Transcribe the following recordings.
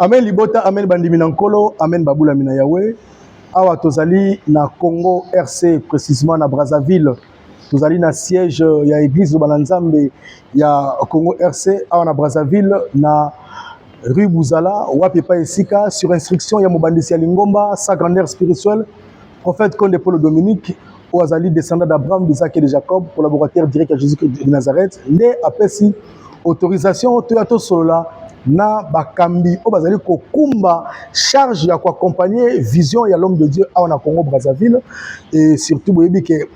Amen libota, amen bandimi nankolo, amen babula mina Yahweh. Awa tozali na Congo RC, précisément na Brazzaville. Tozali na siège ya église Bananzambe ya Congo RC, awa na Brazzaville, na rue Bouzala, Wapepa Esika, sur instruction ya Mobandisi ya Lingomba, sa grandeur spirituelle, prophète Conde Paul Dominique, Oazali, descendant d'Abraham, d'Isaac et de Jacob, collaborateur direct à Jésus-Christ de Nazareth, né après si autorisation, Toyato Solola, na bakambi o bazali kokumba charge ya accompagner vision ya l'homme de Dieu à na Congo Brazzaville et surtout boyebi ke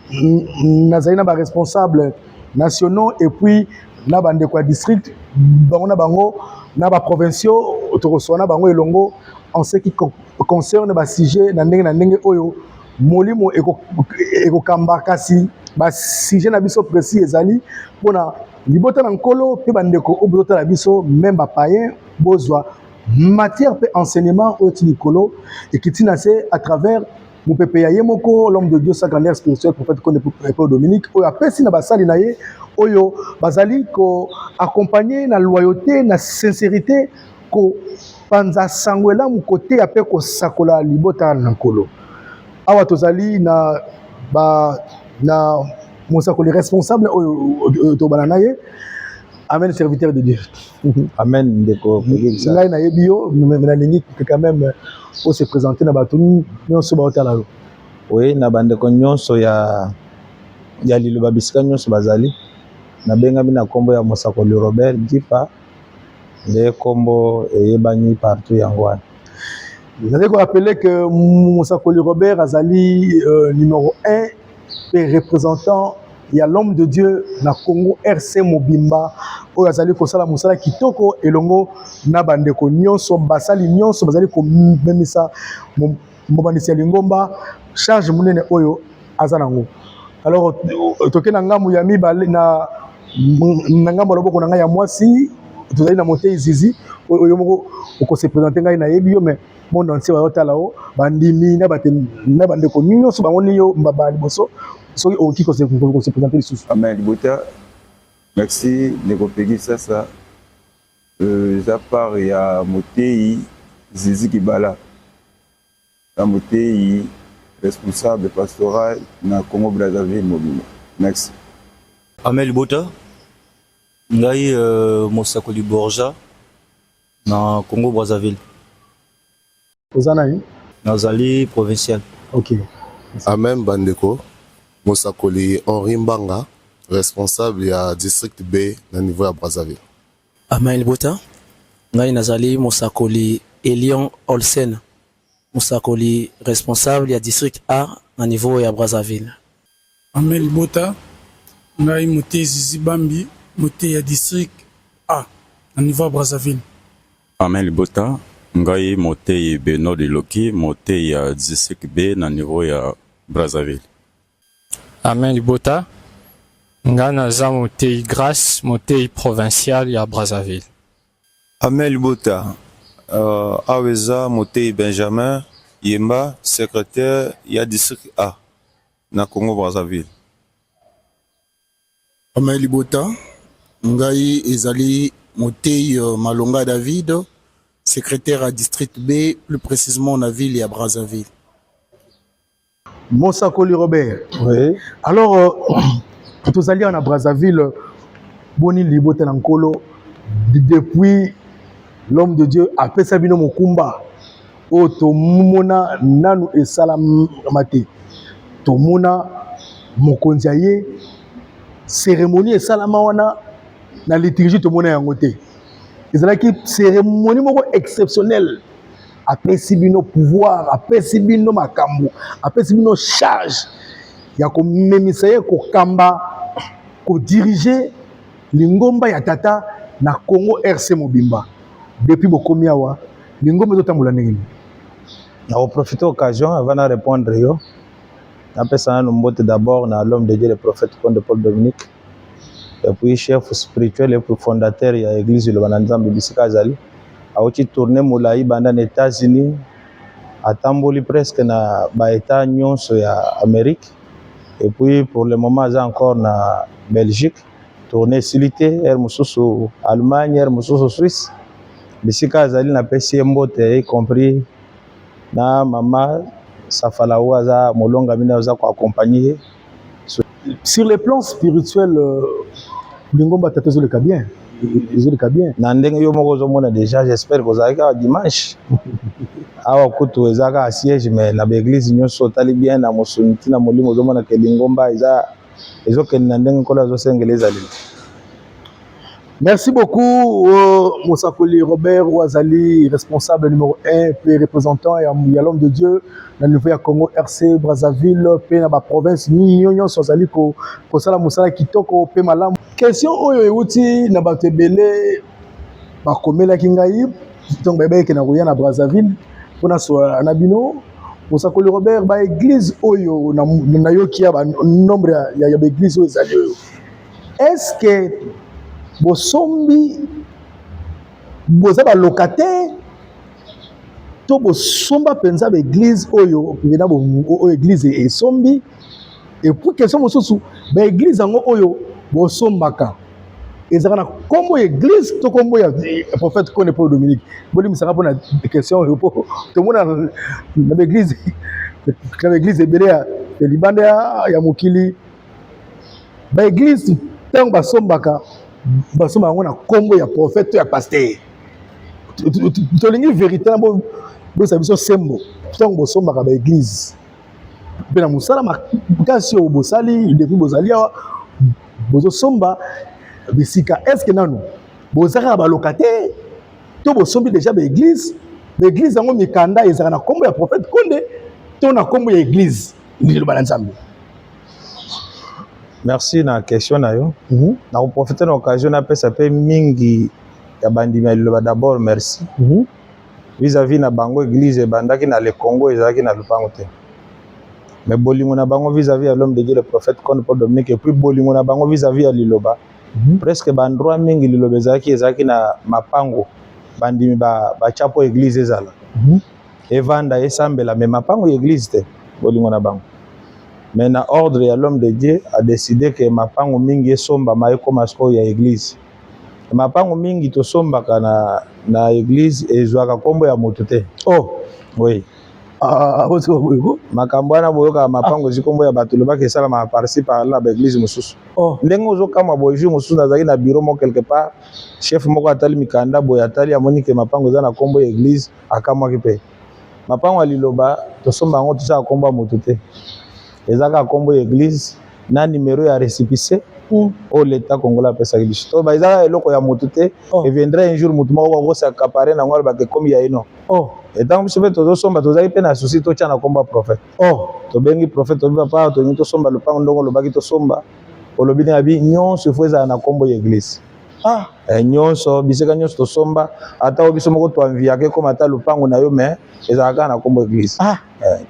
nazali na ba responsable nationaux et puis na bande kwa district bango na ba provinciaux tokosona bango elongo en ce qui concerne ba sujet na ndenge oyo molimo eko kamba kasi ba sujet na biso précis ezali pona libota na nkolo pe bandeko obota la biso même ba païen bozwa matière pe enseignement au tilikolo et qui tinase à travers mon pépé ya yemoko l'homme de Dieu sa grandeur spirituelle prophète Conde Paul Dominique oyo apesi na basali na ye oyo bazali ko accompagner na loyauté na sincérité ko panza sangwela mu côté apé ko sakola libota na nkolo awa tozali na Monsakoli responsable to bananaye. Amen, serviteur de Dieu. Amen, ndeko. Ngai na yebio, mais lingi quand même pour se présenter na batuni nyonso ba hotala. Oui, na bandeko nyonso ya liloba bisika nyonso bazali. Na benga bina kombo ya Monsakoli Robert Dipa. Le kombo eyebani partout yangwana. Vous allez vous rappeler que Monsakoli Robert azali numéro 1 représentant il y a l'homme de Dieu na Congo RC Mobimba oyo azali kosala musala kitoko elongo na bandeko nyonso basali nyonso bazali ko memisa Mobandisi ya Lingomba charge munene oyo azanango. Alors tokena ngamu ya mibale na ngamu loboko na ngai ya mwasi tozali na Motei Zizi oyo moko ko se présenter ngai na yebio mais monde entier va otalao bandimi na bandeko nyonso bango niyo mbaba liboso so qui se présenter sous. Amen libota. Merci ndeko pegi sasa. Ja part ya Motei Zizi Kibala. La Motei responsable pastoral na Congo Brazzaville mobile. Merci. Amen libota. Ngai Monsakoli Borja na Congo Brazzaville. Ozanayi nazali provincial. OK. Amen bandeko. Monsakoli Henri Mbanga, responsable ya district B na niveau ya Brazzaville. Amen libota. Ngai nazali Monsakoli Elion Olsen. Monsakoli responsable ya district A na niveau ya Brazzaville. Amen libota. Ngai Motei Zizi Bambi, Motei ya district A na niveau ya Brazzaville. Amen libota. Ngai Motei Beno de Loki, Motei ya district B na niveau ya Brazzaville. Amen libota. Nga naza Motei Grace, Motei provincial ya Brazzaville. Amen libota. Aweza Motei Benjamin Yemba, secrétaire ya district A na Congo Brazzaville. Amen libota. Ngai ezali Motei Malonga David, secrétaire à district B, plus précisément na ville ya Brazzaville. Monsakoli Robert. Oui. Alors, tous alliés en Brazzaville, Boni Libote Nankolo, depuis l'homme de Dieu, après Sabino Mokumba, Oto Mumona Nanu et Salamate, Tomona Mokonziaye, cérémonie et Salamawana, na liturgie Tomona Yangote. Ils ont une cérémonie exceptionnelle. Après Sibino pouvoir, après Sibino makambo, après Sibino charge, il y a comme mémissaire ko kamba, ko diriger Lingomba ya tata na Congo RC Mobimba. Depuis bokomi awa, Lingomba totambola ndenge. Na profiter occasion avant de répondre yo. Après ça nous mbote d'abord na l'homme de Dieu le prophète Conde Paul Dominique. Et puis chef spirituel et fondateur de l'église de Bananzambe bisika azali. Aochi tourner moulaï banda aux États-Unis, atamboli presque na ba état nyonso ya Amérique et puis pour le moment j'ai encore na Belgique, tourner silité er mususu Allemagne er mususu Suisse bisika azali na pesi mbote y compris na mama Safalaou aza molonga mina aza ko accompagner. Sur le plan spirituel, Lingomba Tatezo le bien. Na ndenge yo moko ozomona déjà, j'espère que ozalaki awa dimanche awa kutu ezaka a siège mais na baeglise nyonso otali bien na mosuni ntina molimo ozomona ke Lingomba ezokende na ndenge nkolo azosengela ezali. Merci beaucoup, Mosakoli Robert Ouazali, responsable numéro 1 et représentant et l'homme de Dieu dans le niveau de Congo RC, Brazzaville, pe na ba province, ni nyonyo sozali ko sala musala kitoko pe malamu. Question oyo euti na batebele ba komela kingai, donc bébé ke na roya na Brazzaville, pona so na bino, Mosakoli Robert ba église oyo na yoki ya nombre ya église oyo ezali oyo. Est-ce que bosombi boza ba locataire to bosomba penza ba église oyo ngena bo église esombi et pour question mosusu ba église ngo oyo bosombaka ezaka na kombo église to kombo ya prophète Kone Paul Dominique boli misaka pona question oyo po to mona na église ebele ya libanda ya mokili ba église tango basombaka basoma yango na kombo ya prophète ya pasteur tolingi vérité na bosa biso sembo ntango bosombaka ba église mpe na mosala makasi oyo bosali depuis bozali awa bozosomba bisika est ce que nano bozalaka balocataire to bosombi déjà ba église yango mikanda ezalaka na kombo ya prophète Konde to na kombo ya église liloba na Nzambe. Merci na question na yo. Na profiter na occasion na pesa pe mingi ya bandimi liloba d'abord merci. Vis-à-vis na bango église bandaki na le Congo ezalaki na lupango te. Mais bolingo na bango vis-à-vis à l'homme de Dieu le prophète Kone Paul Dominique et puis bolingo na bango vis-à-vis à liloba. Presque bandroit mingi liloba ezalaki na mapango bandimi ba chapo église ezala. Evanda esambela mais mapango église te bolingo na bango. Mais na ordre ya l'homme de Dieu a décidé que mapango mingi esomba maye koma sko ya église. Mapango mingi to somba na église ezwaka kombo ya moto te. Oh, oui. Makambo wana boyoka mapango zikombo ya bato lobaka esala ma parci par là ba église mosusu. Oh, ndenge ozokama boyju mosusu nazali na bureau mo quelque part chef moko atali mikanda boy atali amoni ke mapango za na kombo ya église akamwaki pe. Mapango aliloba to somba ngo tusa kombo ya moto te. Ezaka kombo ya église na numéro ya récépissé au l'état congolais pesa biso to ba ezaka eloko ya moto te et viendra un jour moto moko ko s'accaparer na ngwa ba ke comme ya ino et donc biso pe to somba to zaki pe na souci to tia na kombo prophète to bengi prophète to papa to ngi to somba le pango ndongo lobaki to somba olobi na bi nyonso fweza na kombo ya église nyonso biseka nyonso to somba ata biso moko to envia ke comme ata lupango na yo mais ezaka na kombo église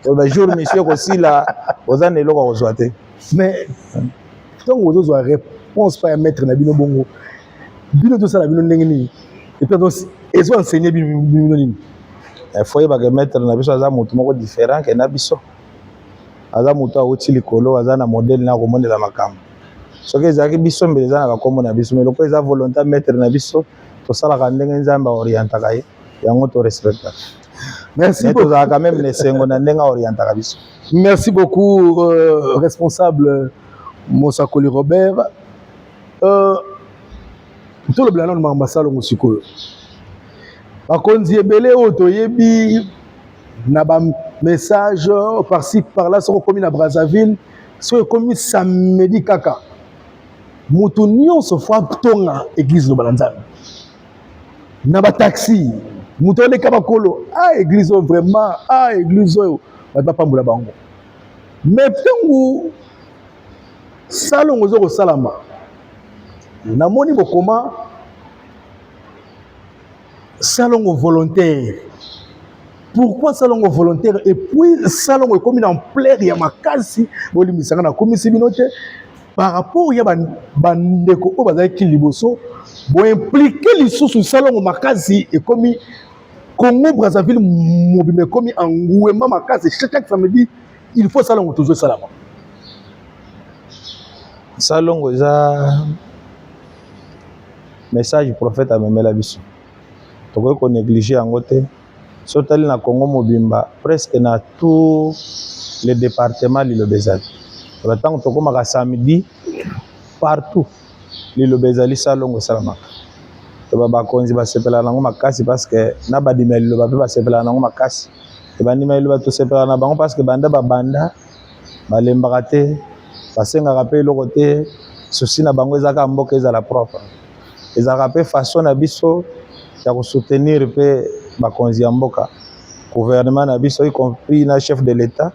to ba jour monsieur ko sila ozana eloko kozwa te mais donc vous avez une réponse pas à mettre na bino bongo bino to sala bino ndenge ni et puis donc ils ont enseigné bino nini faut y ba mettre na biso aza mutu moko différent que na biso aza mutu awuti likolo aza na modèle na ko monela makambo soki ezalaki biso mbele eza na bakombo na biso mais loko eza volonté mettre na biso to sala ka ndenge Nzambe orientaka ye yango to respecta. Merci beaucoup. Quand même les sengo na ndenga orientaka biso. Merci beaucoup responsable Mosakoli Robert. Tout le blanc de Mambasalo Mosiko. Bakonzi ebele otoyebi na ba message par-ci par-là sur commune à Brazzaville, sur commune samedi kaka. Mutu nyonso fa tonga église no balanzana. Na ba taxi, mutu le kabakolo, église vraiment, église ba pambula bango. Mais tangu salon zo salama. Na moni bokoma salon volontaire. Pourquoi salon volontaire et puis salon est comme en plaire ya makasi boli misanga na komisi binote par rapport ya bandeko o bazaki liboso bo impliquer lisusu salon makasi et comme Congo Brazzaville mobime comme engouement makasi chaque samedi il faut salon toujours salama. Salon eza message prophète amemela biso. tokoki konéglige yango te. So tali na Congo mobimba presque na tous les départements liloba ezali. Ntango tokomaka samedi partout liloba ezali salongo esalamaka. Toba bakonzi basepela nango makasi parce que na badima liloba mpe basepela nango makasi. Bandima liloba tosepela na bango parce que banda babanda balembaka te basengaka mpe eloko te. Souci na bango ezaka mboka ezala propre. Ezaka mpe façon na biso ya kosoutenir mpe bakonzi ya mboka. Gouvernement na biso y compris na chef de l'État.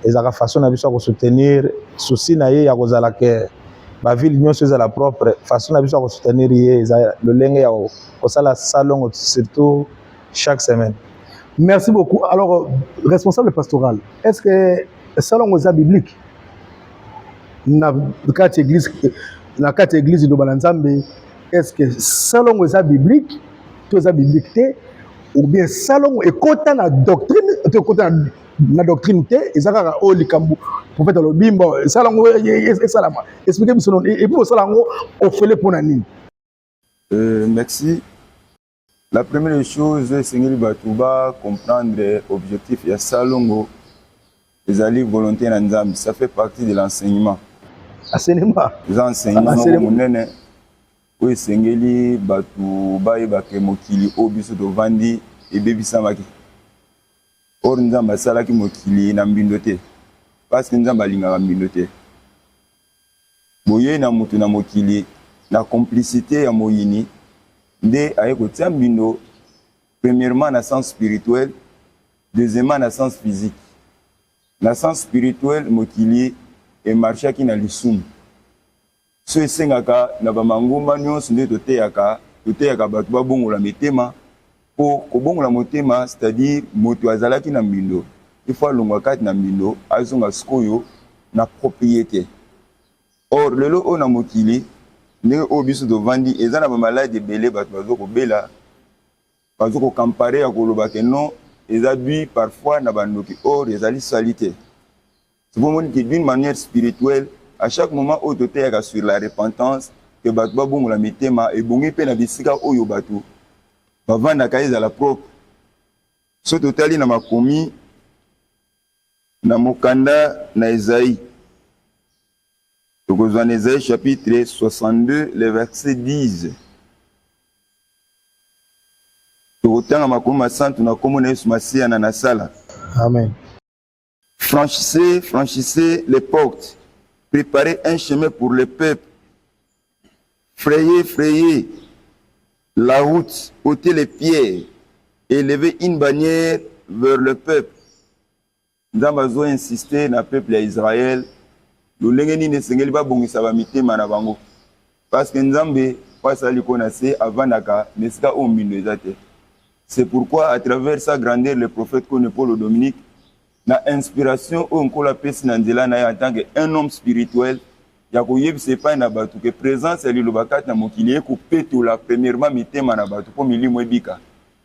Ezaka façon na biso ya kosoutenir souci na ye ya kozala ke bavile nyonso ezala propre. Façon na biso ya kosoutenir ye eza lolenge ya kosala salongo surtout chaque semaine. Merci beaucoup. Alors, responsable pastoral, est-ce que salongo eza biblique? Na kati église de Bananzambe, est-ce que salongo eza biblique? Tout eza biblique te? Ou bien salongo ekota na doctrine, ekota na doctrine te, ezaka o likambu prophète lobimba salongo esalama. Expliquez moi son et puis salongo ofele pona nini? Merci. La première chose, c'est que Batouba comprendre l'objectif de salongo, les alliés volontaires en Nzambi, ça fait partie de l'enseignement. Enseignement. Les enseignements, oui, Sengeli, Batouba et Bakemokili, Obiso de Vandi et Baby Samaki. Or, Nzamba Salaki Mokili na mbindote. Parce que Nzamba Linga mbindote. Boye na mutu na Mokili, na complicité ya Moyini, nde ayeko tiambindo, premièrement na sens spirituel, deuxièmement na sens physique. Na sens spirituel, Mokili et marcha ki na lisum. So esengaka na bamangomba nyonso nde toteyaka bato babongola mitema po kobongola motema, c'est-à-dire moto azalaki na mbindo il faut alongwa kati na mbindo azonga sikoyo na propriété. Or lelo o na mokili ndenge oyo biso tovandi eza na bamaladi ebele bato bazokobela bazokokampare ya koloba ke non eza dui parfois na bandoki. Or ezali salité. C'est pour moi que d'une manière spirituelle, à chaque moment où tu es sur la repentance, que tu vas bon la mitema et bon pe na bisika oyo batu va vendre kaïs à la propre. Ce total na makomi na mokanda na Isaïe. Donc dans Isaïe chapitre 62 le verset 10. Tokotanga makomi santu na komo na Yesu Masia na nasala. Amen. Franchissez, franchissez les portes. Préparez un chemin pour le peuple. Frayez, frayez la route, ôtez les pierres, élevez une bannière vers le peuple. Nous avons insisté dans le peuple d'Israël. Nous avons insisté dans le peuple parce que nous avons passé avant de. C'est pourquoi, à travers sa grandeur, le prophète Paul Dominique, na inspiration on kola pesi na nzela na en tant qu'un homme spirituel ya koyebisa epai na bato ke présence ya liloba kati na mokili ekopetola premièrement mitema na bato po milimo ebika.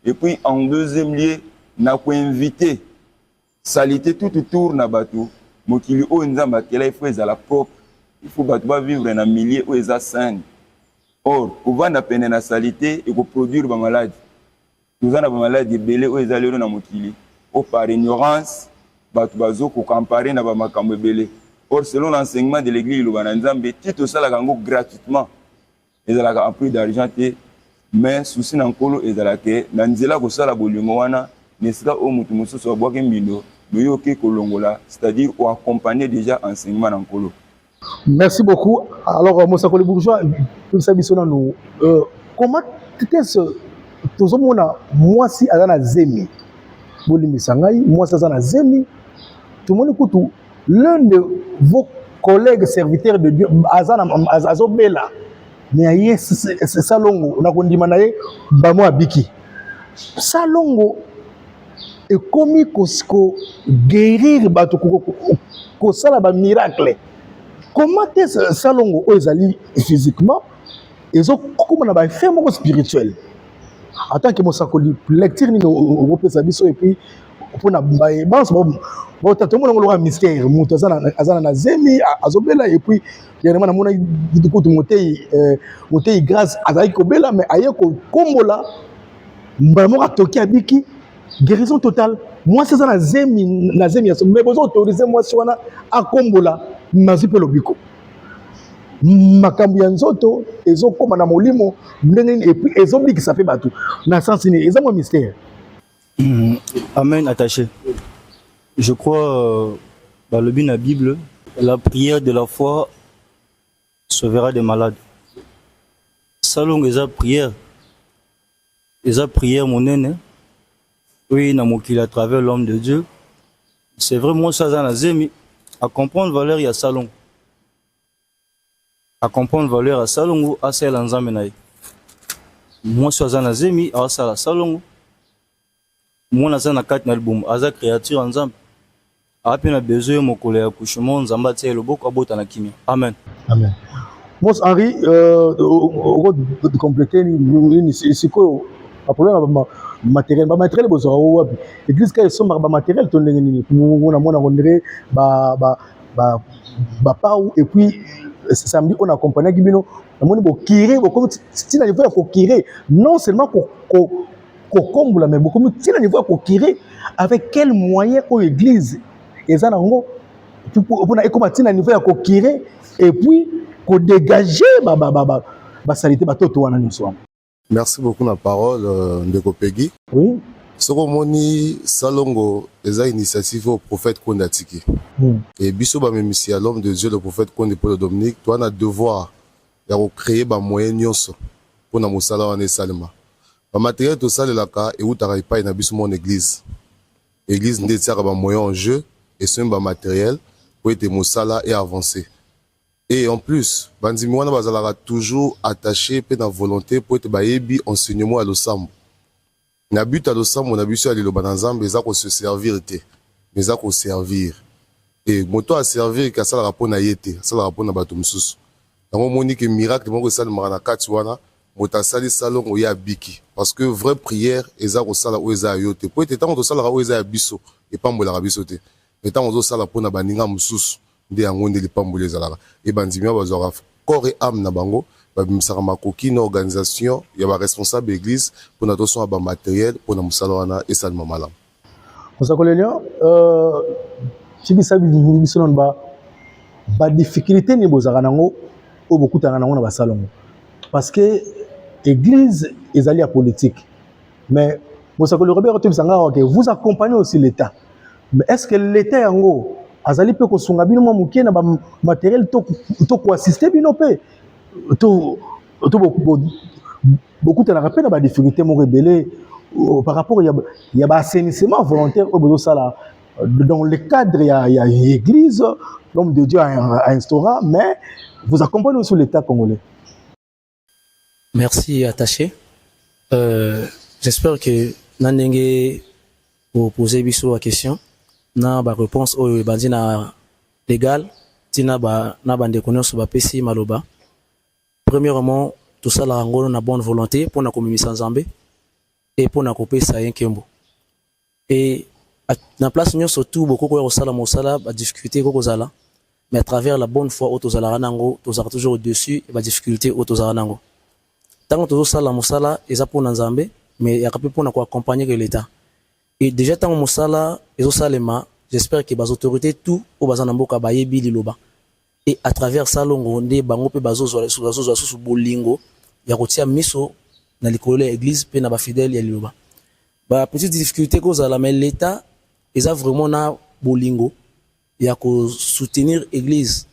Et puis en deuxième lieu na koinvite salité tout autour na bato mokili oyo nzambe akela ifo ezala propre. Il faut bato bavivre na milieu oyo eza sain. Or kovanda pene na salité ekoproduire bamaladi. Toza na bamaladi ebele oyo eza lelo na mokili o par ignorance bato bazoko comparer na bamakambo ebele. Or selon l'enseignement de l'église Lubana Nzambe tito salaka ngo gratuitement ezalaka en prix d'argent te mais souci na nkolo ezalaka na nzela ko sala bolingo wana nesika o mutu mosusu abwaki mbindo boyoke kolongola, c'est-à-dire ou accompagner déjà enseignement na nkolo. Merci beaucoup. Alors Mosakoli Bourgeois, tout ça bisona nous comment est-ce tozomona mwasi azana zemi bolimisangai mwasi azana zemi. Tout le monde écoute, l'un de vos collègues serviteurs de Dieu, Azobela, mais c'est Salongo, on a condamné Bamo Abiki. Salongo est commis qu'on guérir, qu'on sala ba miracle. Comment est-ce Salongo Ozali physiquement et comment on a fait mon spirituel? En tant que Mosakoli, lecture ni au et puis pour na balance bon tout le monde a un mystère mutu azana na zemi azobela et puis dernièrement namona kutu motei grâce azali kobela mais aye ko kombola mbala moko atoki abiki guérison totale moi c'est ça na zemi mais bozo autoriser moi si wana akombola mazwi pe lobiko makambo ya nzoto ezokoma na molimo ndenge et puis ezobikisa pe bato na sens ni eza mo mystère. Amen, attaché. Je crois, dans le bin de la Bible, la prière de la foi sauvera des malades. Salon eza prière mon aîné. Oui, na mokili à travers l'homme de Dieu. C'est vraiment ça dans la zemi. À comprendre valeur il y a salon. À comprendre valeur à salon à celle en zamenaï. Moi ça dans la zemi à ça salon. Moi naza na 4 album aza créature ensemble. Ape na besoin mokolo ya couchement nzamba tie loboko abota na kimia. Amen. Amen. Mos Henri de compléter ni siko a problème matériel bozora wapi. Église ka somba ba matériel to ndenge nini. Mona rondre ba pau et puis samedi on accompagner bino namoni bo kire bo comme tina niveau ya ko kire non seulement kokombola mais beaucoup tina niveau ya ko kire avec quel moyen ko église eza nango pour na ekoma tina niveau ya ko kire et puis ko dégager ba salité ba toto wana nyonso. Merci beaucoup la parole Ndeko Peggy. Oui. Soko moni salongo eza initiative au prophète Kondatiki. Et biso ba memisi à l'homme de Dieu le prophète Konde Paul Dominique, toi na devoir ya créer ba moyen nyonso pour na mosala wana salema. Ba matériel to salelaka et utaka ipai na biso mon église. Église ndetiaka ba moyen en jeu et ce ba matériel pour être mosala et avancer. Et en plus, bandimi wana bazalaka toujours attaché pe na volonté pour être bayebi enseignement à l'osambo. Na but à l'osambo na biso ali loba na Nzambe eza ko se servir te, mais eza ko servir. Et moto a servir ka sala rapport na yete, sala rapport na bato mususu. Tango moni ke miracle moko sala marana kati wana, moto sali salongo ya biki parce que vraie prière eza ko sala o eza yote. Po ete tango to sala o eza ya biso et pambola biso te. Mais tango zo sala pona baninga mususu nde yango nde lipambola ezalaka. Et bandimi bazora corps et âme na bango. Babimsaka makoki na organisation ya ba responsable église pour na toson ba matériel pour na musala wana esalma malam. Mosakolelio chibisa biso non ba difficulté ni bozaka nango o bokutana nango na ba salongo parce que église ezali ya politique mais Mosakolelio Robert tobisanga que vous accompagnez aussi l'état mais est-ce que l'état yango azali pe ko sunga bino muke na ba matériel to ko assister bino pe beaucoup de rappels à la difficulté mon rebelle par rapport il y a assainissement volontaire au bout de ça là dans le cadre il y a l'église l'homme de Dieu a instauré mais vous accompagnez aussi l'État congolais. Merci attaché. J'espère que Nandenge pour poser biso la question na ba réponse au bandina légal tina ba na bande connaissance ba pesi maloba. Premièrement, tout ça la ngolo na bonne volonté pour na komimisa Nzambe et pour na kopesa yenkembo. Et na place nyo surtout beaucoup ko sala mosala ba difficulté ko zala mais à travers la bonne foi auto zala nango to zala toujours au-dessus et ba difficulté auto zala nango. Tant que sala mosala eza pour Nzambe mais ya kapé pour na ko accompagner l'État. Et déjà tant mosala ezo salema, j'espère que les autorités tout au bazana mboka ba yebi liloba. Et à travers ça longo nde bango pe bazo sous bolingo ya kotia miso na likolo ya église pe na ba fidèle ya liloba ba petite difficulté cause à la mais l'état ils a vraiment na bolingo ya ko soutenir église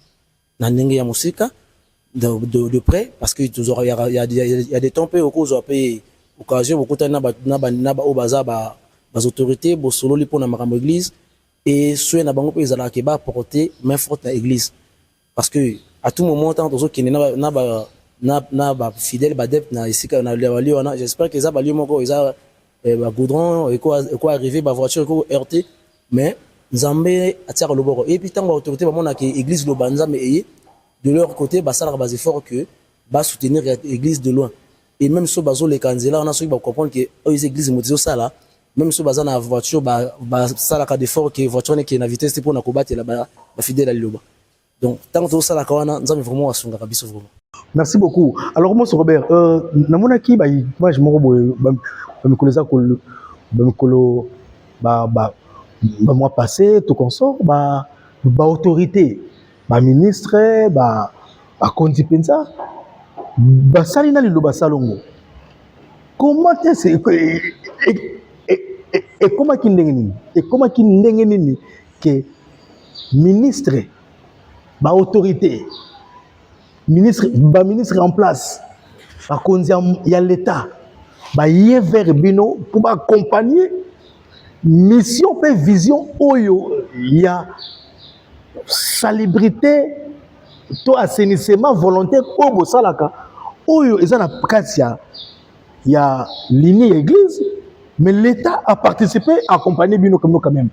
na ndenge ya musika de près parce que toujours il y a des temps pe au cause pe occasion beaucoup na ba o baza ba autorités bo solo li pona makambo église et ceux na bango pe ezala ke ba porter main forte na église. Parce que à tout moment tant que na ba fidèle ba dep na isika na lewali wana j'espère que ça ba lieu moko ça ba goudron et quoi arriver ba voiture ko RT mais Nzambe atira loboko et puis tant ba autorité ba mona que église lo banzambe et de leur côté ba sala ba effort que ba soutenir l'église de loin et même so bazo les kanzela on a ceux qui ba comprendre que les églises motizo ça là même si baza na voiture ba sala ka d'effort que voiture ne qui na vitesse pour na kobatela ba fidèle à liloba. Donc tant que ça la kawana nzambe vraiment asunga kabiso vraiment. Merci beaucoup. Alors moi Robert namona ki ba image moko boye ba mikoleza ko ba mikolo ba mois passé tout consort ba autorité ba ministre ba kondi penza ba salina liloba salongo. Comment est-ce et comment qui ndenge nini que ministre ba autorité ministre en place ba konzi ya l'état ba yé vers bino pour accompagner mission et vision oyo ya salubrité to assainissement volontaire au bosalaka oyo eza na kati ya lignée ya église. Mais l'État a participé à accompagner Bino comme nous quand même.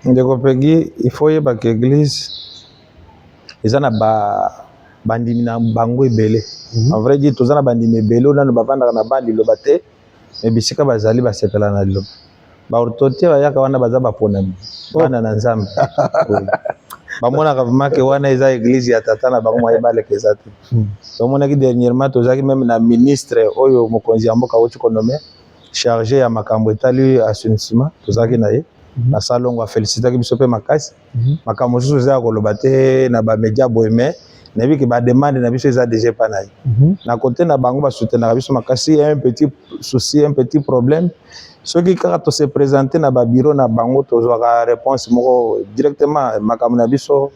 Ndeko Peggy, il faut y avoir que l'église, ils ont bandimi na bango ebele. En vrai dit, tous ont bandimi ebele, on a bavanda na bandi lobate, mais bisika bazali basepela na lo. Ba ortote ba yaka wana baza baponami. Bana na nzambe. Bamona kavuma ke wana eza église ya tata na bango mayebale kezate. Bamona ki dernièrement tozaki même na ministre oyo mokonzi ya mboka ocho konome chargé ya makambo etali assainissement tozaki na ye na salongo a féliciter ki biso pe makasi makambo susu za koloba te na ba média boyeme na bi ki ba demande na biso eza déjà pas na ye na côté na bango ba soutenir biso makasi un petit souci un petit problème ceux qui kaka to se présenter na ba bureau na bango tozwaka réponse moko directement makambo na biso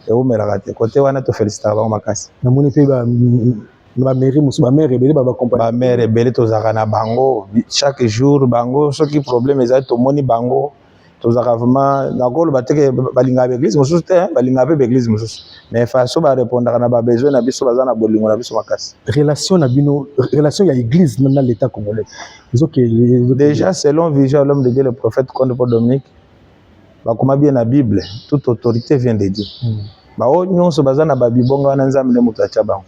e omelaka te côté wana to féliciter bango makasi na moni pe ba mairie musu ba maire ebele ba accompagner ba maire ebele tozaka na bango chaque jour bango soki problème ezali tomoni bango tozaka vraiment nakolo bateke balinga ba église mususu te balinga pe ba église mususu mais façon ba répondre na ba besoin na biso baza na bolingo na biso makasi relation na bino relation ya église na l'état congolais déjà selon vision l'homme de Dieu le prophète Konde Paul Dominique bakoma bien na Bible toute autorité vient de Dieu ba o nyonso baza na ba bibonga wana nzambe ne mutacha bango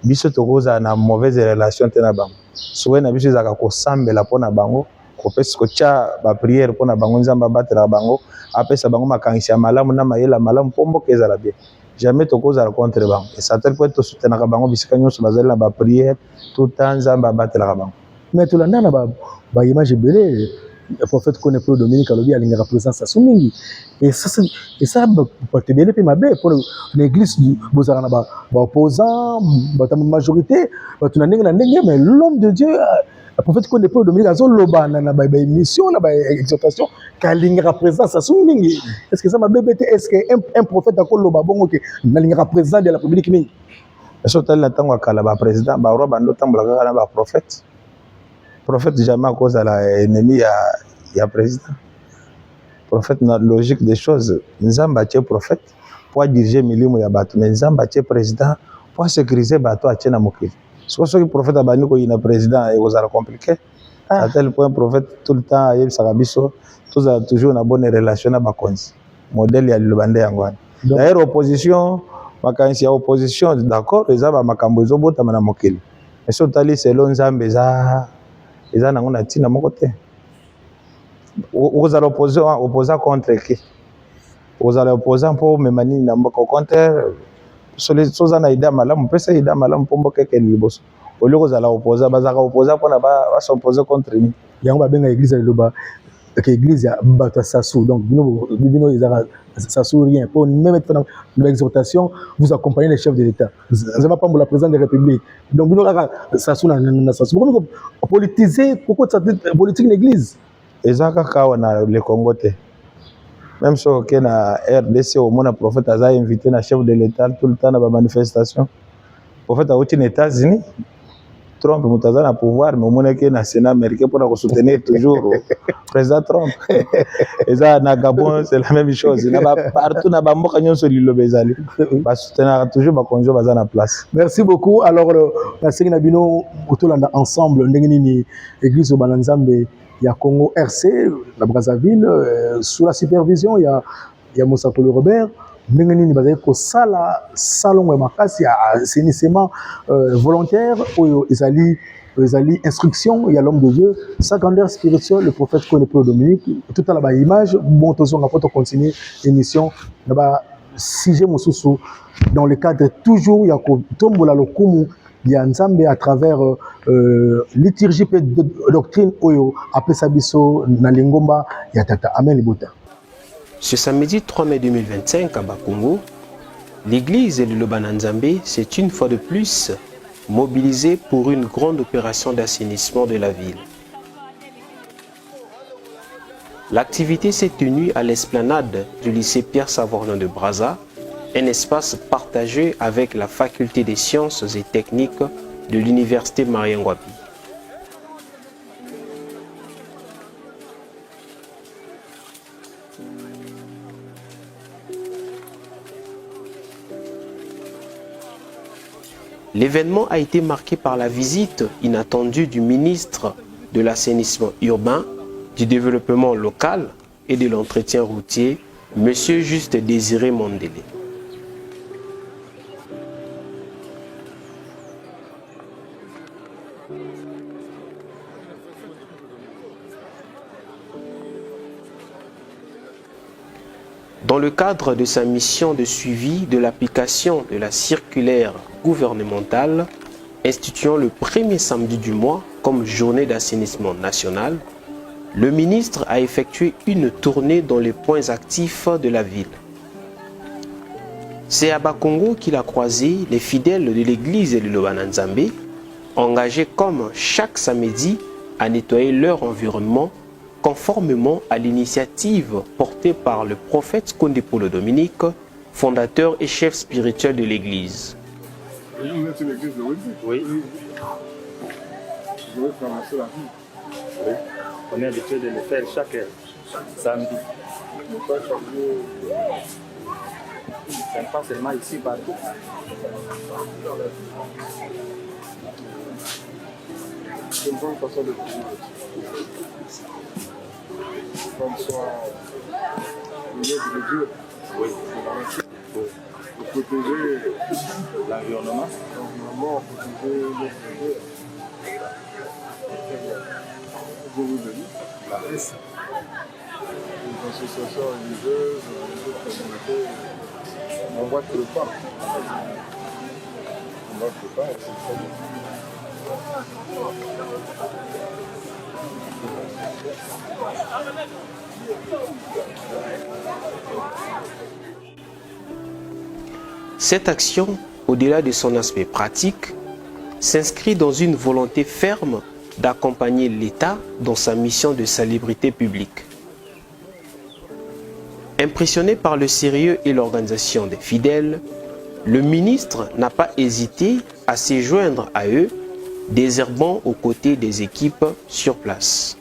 biso tokoza na mauvaise relation te na bango sowe na biso ezaka kosambela pona bango kopesa kocha ba prière pona bango nzamba batela bango apesa bango makangisi ya malamu na mayela malamu pombo kezala bien jamais tokoza contre bango et ça tel point to soutenir bango bisika nyonso bazali na ba prière tout temps nzamba batela bango mais tolanda na ba image belé le prophète Konde Paul Dominique alobi alingaka présence à mingi et ça ba tebele pe mabe pour l'église bozala na ba opposant ba majorité ba tunandenge na ndenge mais l'homme de Dieu le prophète Konde Paul Dominique azo loba na ba émission na ba exhortation kalingaka présence à mingi est-ce que ça mabe bete est-ce que un prophète akoloba bongo que nalingaka présent de la République mingi eso tali na tango akala ba président ba roi bando tambola na ba prophète prophète jamais à cause de l'ennemi ya président prophète na logique des choses nzamba tie prophète pour diriger milimo ya bato mais nzamba tie président pour sécuriser bato atie na mokili so ki prophète abani ko ina président et osara compliqué à tel point prophète tout le temps yebisaka biso tous a toujours na bonne relation na bakonzi modèle ya lobande yango d'ailleurs opposition makanisi ya opposition d'accord ezaba makambo ezobota na mokili mais so tali selon nzambe eza nango na tina moko te ozala opposant contre qui ozala opposant pour memani na mboka contre soza na idée malamu pesa idée malamu pour mboka ke liboso olio kozala opposant bazaka opposant pour na ba s'opposer contre ni yango ba benga église loba que église ya bato sasu donc bino ezaka sasu rien pour même être dans l'exhortation vous accompagnez les chefs de l'état vous n'avez pas pour la présidente de la République donc bino kaka sasu na sasu pourquoi politiser pourquoi ça politique l'église ezaka kawa na le Congo te même si ok na RDC au moins prophète a invité na chef de l'état tout le temps na ba manifestation prophète a aux États-Unis Trump mutaza na pouvoir mais au moins que na Sénat américain pour soutenir toujours président Trump eza na Gabon c'est la même chose na partout na ba mboka nyonso lilobezali ba soutenir toujours ba konjo baza na place. Merci beaucoup. Alors la série na bino otolanda ensemble ndenge nini église Bananzambe ya Congo RC la Brazzaville sous la supervision ya Mosakolo Robert ndenge nini bazali kosala salon ya makasi ya assainissement volontaire oyo ezali ezali instruction, il y a l'homme de Dieu, secondaire spirituel, le prophète Kondepolo Dominique, tout à la image, bon, on va continuer l'émission, sujet mosusu, dans le cadre toujours, il y a tombola lokumu, il y a Nzambe à travers liturgie et doctrine oyo, après Sabiso, Nalingomba, il y a Tata Amen Libota. Ce samedi 3 mai 2025 à Bakongo, l'église de Lobananzambe s'est une fois de plus mobilisée pour une grande opération d'assainissement de la ville. L'activité s'est tenue à l'esplanade du lycée Pierre Savorgnan de Brazza, un espace partagé avec la faculté des sciences et techniques de l'université Marien Ngouabi. L'événement a été marqué par la visite inattendue du ministre de l'assainissement urbain, du développement local et de l'entretien routier, M. Juste Désiré Mandélé. Dans le cadre de sa mission de suivi de l'application de la circulaire gouvernementale instituant le premier samedi du mois comme journée d'assainissement national, le ministre a effectué une tournée dans les points actifs de la ville. C'est à Bakongo qu'il a croisé les fidèles de l'église de Lobananzambe, engagés comme chaque samedi à nettoyer leur environnement conformément à l'initiative portée par le prophète Kondepolo Dominique, fondateur et chef spirituel de l'église. Vous êtes une église de Wimby? Oui. Vous avez traversé la ville? Oui. On est habitué de le faire chaque samedi. Ne pas changer. C'est pas seulement ici, partout. C'est une bonne façon de vivre. Comme soit le lieu de Dieu. Oui. Pour protéger l'environnement. L'environnement, protéger notre Dieu. Je vous ai dit, la S, les associations religieuses, les autres communautés, on voit que le pas. On voit que le pas, c'est très bien. Cette action, au-delà de son aspect pratique, s'inscrit dans une volonté ferme d'accompagner l'État dans sa mission de salubrité publique. Impressionné par le sérieux et l'organisation des fidèles, le ministre n'a pas hésité à se joindre à eux, désherbant aux côtés des équipes sur place.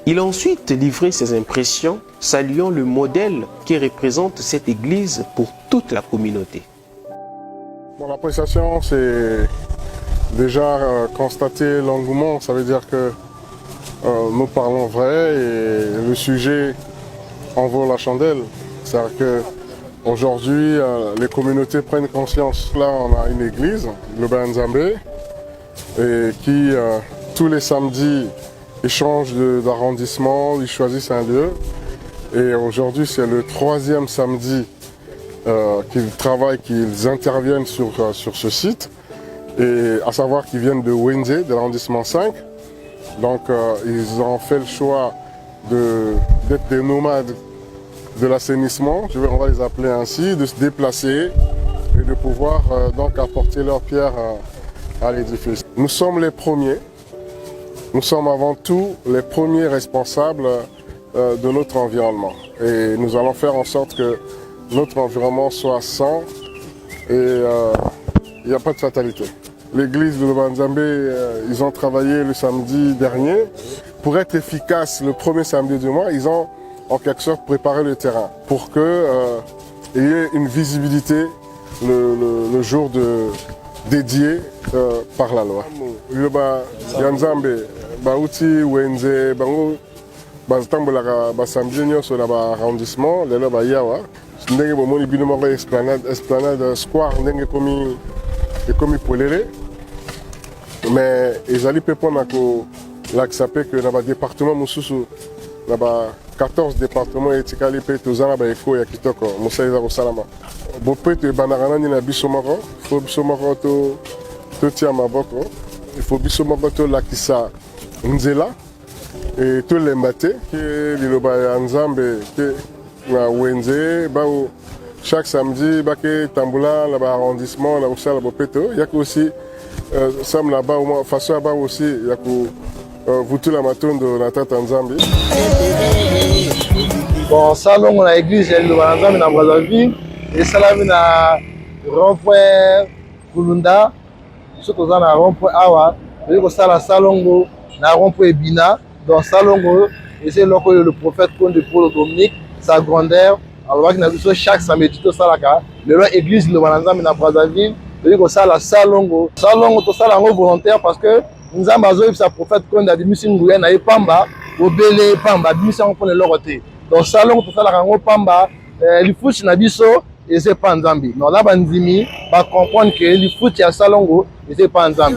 Il a ensuite livré ses impressions, saluant le modèle qui représente cette église pour toute la communauté. Bon, l'appréciation, c'est déjà constater l'engouement, ça veut dire que nous parlons vrai et le sujet en vaut la chandelle. C'est-à-dire qu'aujourd'hui, les communautés prennent conscience. Là, on a une église, Lobananzambe, et qui, tous les samedis, ils changent d'arrondissement, ils choisissent un lieu. Et aujourd'hui, c'est le 3e samedi qu'ils travaillent, qu'ils interviennent sur ce site, et à savoir qu'ils viennent de Wenze, de l'arrondissement 5. Donc ils ont fait le choix d'être des nomades de l'assainissement, on va les appeler ainsi, de se déplacer et de pouvoir donc apporter leur pierre à l'édifice. Nous sommes les premiers, nous sommes avant tout les premiers responsables de notre environnement. Et nous allons faire en sorte que notre environnement soit sain et il n'y a pas de fatalité. L'église de Lobanzambé, ils ont travaillé le samedi dernier. Pour être efficace le premier samedi du mois, ils ont en quelque sorte préparé le terrain pour qu'il y ait une visibilité le jour dédié par la loi. Yanzambe, Bauti, Wenze, Bango, Batambolaka, Basambi, sur l'arrondissement, les lois Yawa. Ndenge bomoni bino moko esplanade square ndenge ekomi polele, mais ezali pe mpona kolakisa pe ke na badepartement mosusu na 14 départements etikali pe toza na baeko ya kitoko mosala eza kosalama bope toebandaka nani na biso moko fo biso moko totia maboko ifo biso moko tolakisa nzela e tolemba te ke liloba ya nzambe ke na Wenze bao chaque samedi bake tambula na ba arrondissement na kosala bopeto yako aussi sam na ba au façon ba aussi yako vutula matondo na tata nzambe. Bon salon na église ya Liloba Nzambe na Brazzaville et salami na rond-point Kulunda surtout na rond-point awa et ko sala salongo na rond-point Bina dans salongo et c'est là que le prophète Konde Paul Dominique sa grandeur alors que chaque samedi tout ça là le roi église le Nzambe na Brazzaville donc ko sala salongo to sala ngo volontaire parce que Nzambe azoyi sa prophète Konde adimisi nguya na epamba obele pamba adimisi ngo pona lorote donc salongo to sala ngo pamba lifuchi na biso et c'est pas Nzambe non là bandimi ba comprendre que lifuchi ya salongo et c'est pas Nzambe.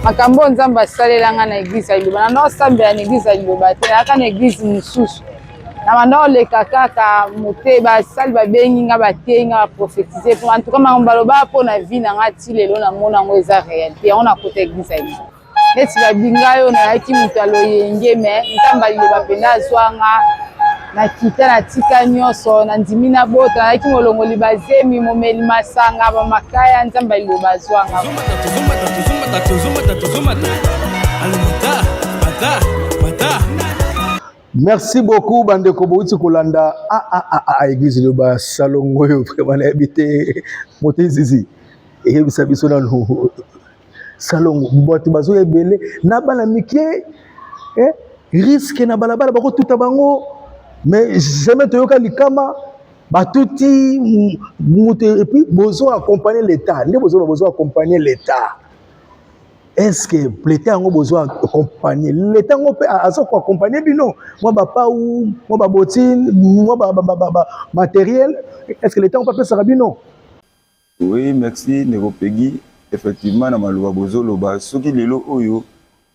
makambo Nzambe asalelanga na église ya Liloba na osambela na église ya Liloba te aka na église mosusu na banda oleka kaka mote basali babengi nga bateyi nga baprofetize en tout cas makambo baloba mpo na vie na nga ti lelo namona yango eza réalité yango na kota église ya Liloba neti babinga yo nayaki moto aloyenge me Nzambe Liloba mpenza azwanga nakita natika nyonso nandimi na bota nayaki molongoli bazemi momeli masanga bamakaya Nzambe Liloba azwanga. Merci beaucoup bandeko bouti kolanda église Liloba salongo yo vraiment na habité motezizi et bisa biso na salongo boto bazo ebele na bana mikie risque na balabala bako tuta bango mais jamais toyoka likama batuti muté et puis besoin accompagner l'état ndé besoin accompagner l'état. Est-ce que l'État a besoin d'accompagner? L'État a besoin d'accompagner bino. Moi, papa ou moi, botine, moi, matériel. Est-ce que l'État n'a pas fait ça bino? Oui, merci, Néropégui. Effectivement, na maluwa bozo loba. Soki lelo oyo,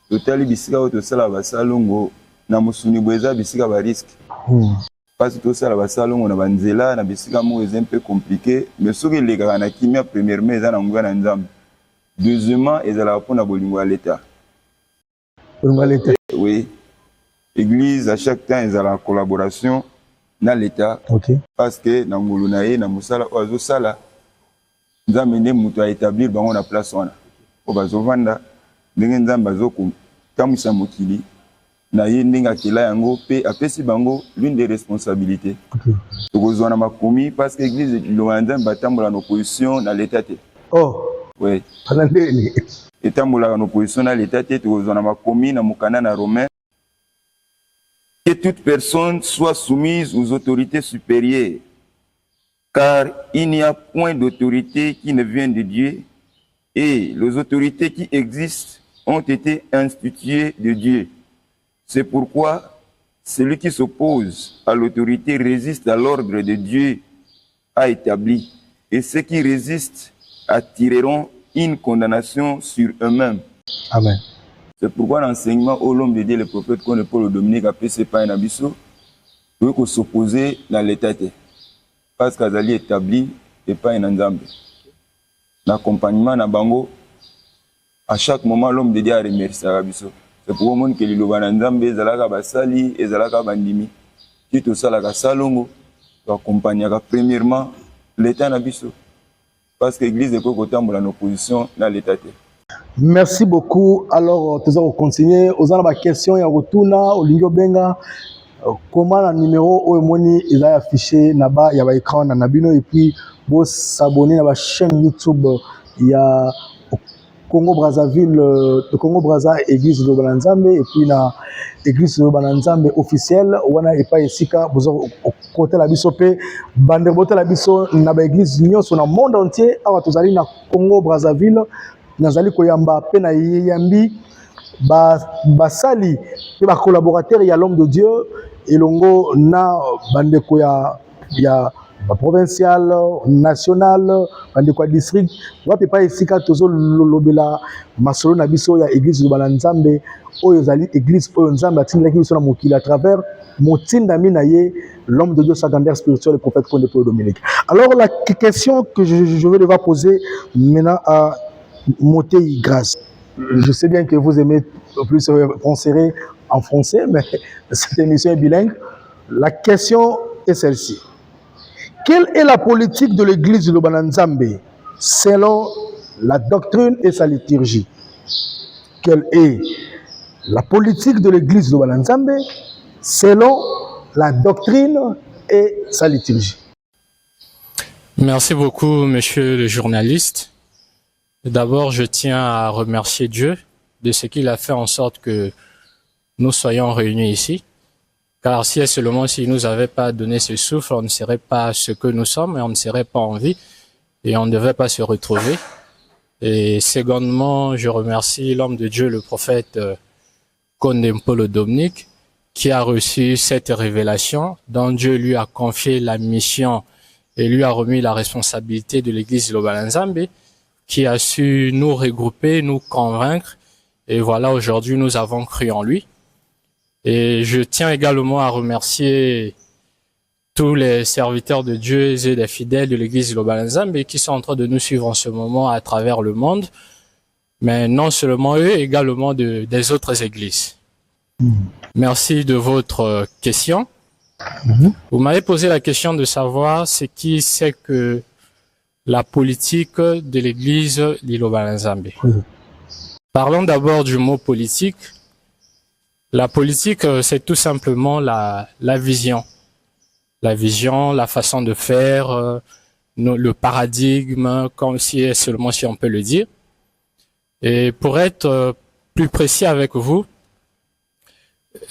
totali bisika o tosala basalongo, na musuni boeza bisika ba risque. Parce que tosala basalongo na banzela, na bisika mo un peu compliqué. Mais soki lega na kimia premièrement eza na ngwa na Nzambe. Deuxièmement, ils allaient répondre à Bolingo à l'État. Oui. L'église, à chaque temps, ils allaient en collaboration dans l'État. Okay. Parce que dans Moulounaï, dans Moussala, Oazo Sala, nous avons mené à établir la place. Au Bazovanda, nous avons Kamoussa Mokili, Nayenga Kela Yango, Apesi Bango, l'une des responsabilités. Nous avons commis parce que l'église est en opposition dans l'État. Oh. Oui. Étant en opposition à l'État, commis dans Mokana romain. Que toute personne soit soumise aux autorités supérieures. car il n'y a point d'autorité qui ne vienne de Dieu, et les autorités qui existent ont été instituées de Dieu. C'est pourquoi celui qui s'oppose à l'autorité résiste à l'ordre de Dieu a établi, et ceux qui résistent attireront une condamnation sur eux-mêmes. Amen. C'est pourquoi l'enseignement au l'homme de Dieu, le prophète qu'on Paul le Dominique a fait, c'est pas un abisso, il faut s'opposer dans l'état. Parce qu'Azali établi et pas un ensemble. L'accompagnement na bango, à chaque moment l'homme de Dieu a remercié abisso. C'est pour le monde que l'ilo bananzambe, zalaka basali et zalaka bandimi. Qui tout ça la salongo, accompagner premièrement l'état nabisso. Parce que l'église est côté en opposition dans l'état. Merci beaucoup. Alors, nous allons continuer. Aux autres questions, il y a retourna au Lingio Benga. Comment le numéro OMONI est affiché là-bas, il y a l'écran dans Nabino et puis vous s'abonner à la chaîne YouTube. Il y a Congo Brazzaville, le Congo Brazza Église de Bananzambe et puis la Église de Bananzambe officielle. On a pas ici car vous côté la bisopé, bande bote la biso na ba église union sur le monde entier. Awa tozali na Congo Brazzaville, nazali koyamba pe na yambi basali pe ba collaborateur ya l'homme de Dieu elongo na bande ko ya provincial, national, bande ko district. Wapi pa ici car tozo lobela masolo na biso ya église de Bananzambe oyo zali église oyo nzambe atindaki biso na mokili à travers Motindami Naye, l'homme de Dieu secondaire spirituel, le prophète Condé Paul Dominique. Alors la question que je vais devoir poser maintenant à Motei Grâce. Je sais bien que vous aimez plus penser en français, mais cette émission est bilingue. La question est celle-ci. Quelle est la politique de l'église de Bananzambe selon la doctrine et sa liturgie? Quelle est la politique de l'église de Bananzambe selon la doctrine et sa liturgie? Merci beaucoup, monsieur le journaliste. D'abord, je tiens à remercier Dieu de ce qu'il a fait en sorte que nous soyons réunis ici. Car si seulement s'il nous avait pas donné ce souffle, on ne serait pas ce que nous sommes et on ne serait pas en vie et on ne devait pas se retrouver. Et secondement, je remercie l'homme de Dieu, le prophète Condé Paul Dominique, qui a reçu cette révélation dont Dieu lui a confié la mission et lui a remis la responsabilité de l'église de Bananzambe, qui a su nous regrouper, nous convaincre. Et voilà, aujourd'hui, nous avons cru en lui. Et je tiens également à remercier tous les serviteurs de Dieu et des fidèles de l'église de Bananzambe qui sont en train de nous suivre en ce moment à travers le monde. Mais non seulement eux, également des autres églises. Merci de votre question. Vous m'avez posé la question de savoir ce qui c'est que la politique de l'église d'Ilo Bananzambe. Parlons d'abord du mot politique. La politique, c'est tout simplement la vision. La vision, la façon de faire, le paradigme, comme si seulement si on peut le dire. Et pour être plus précis avec vous,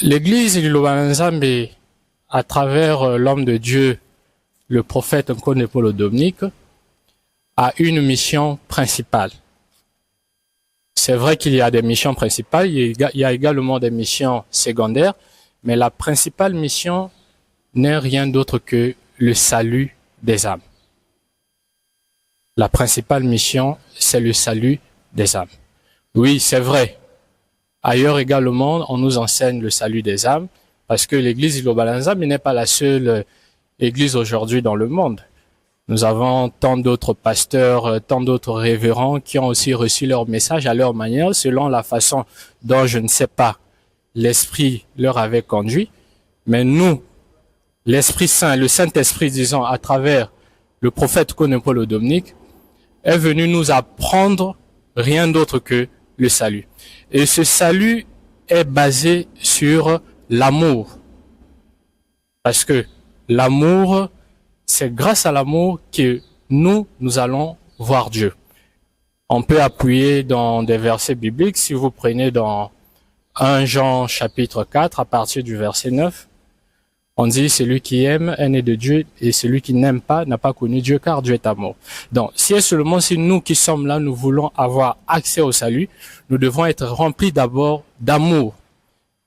l'église d'Ilo Bananzambe, à travers l'homme de Dieu, le prophète Condé Paul Dominique, a une mission principale. C'est vrai qu'il y a des missions principales, il y a également des missions secondaires, mais la principale mission n'est rien d'autre que le salut des âmes. La principale mission, c'est le salut des âmes. Oui, c'est vrai. Ailleurs également, on nous enseigne le salut des âmes, parce que l'église d'Ilo Bananzambe n'est pas la seule église aujourd'hui dans le monde. Nous avons tant d'autres pasteurs, tant d'autres révérends qui ont aussi reçu leur message à leur manière, selon la façon dont, je ne sais pas, l'Esprit leur avait conduit. Mais nous, l'Esprit Saint, le Saint-Esprit, disons, à travers le prophète Condé Paul Dominique, est venu nous apprendre rien d'autre que le salut. Et ce salut est basé sur l'amour. Parce que l'amour, c'est grâce à l'amour que nous allons voir Dieu. On peut appuyer dans des versets bibliques. Si vous prenez dans 1 Jean chapitre 4, à partir du verset 9, On dit celui qui aime est né de Dieu et celui qui n'aime pas n'a pas connu Dieu car Dieu est amour. Donc, si et seulement si nous qui sommes là, nous voulons avoir accès au salut, nous devons être remplis d'abord d'amour.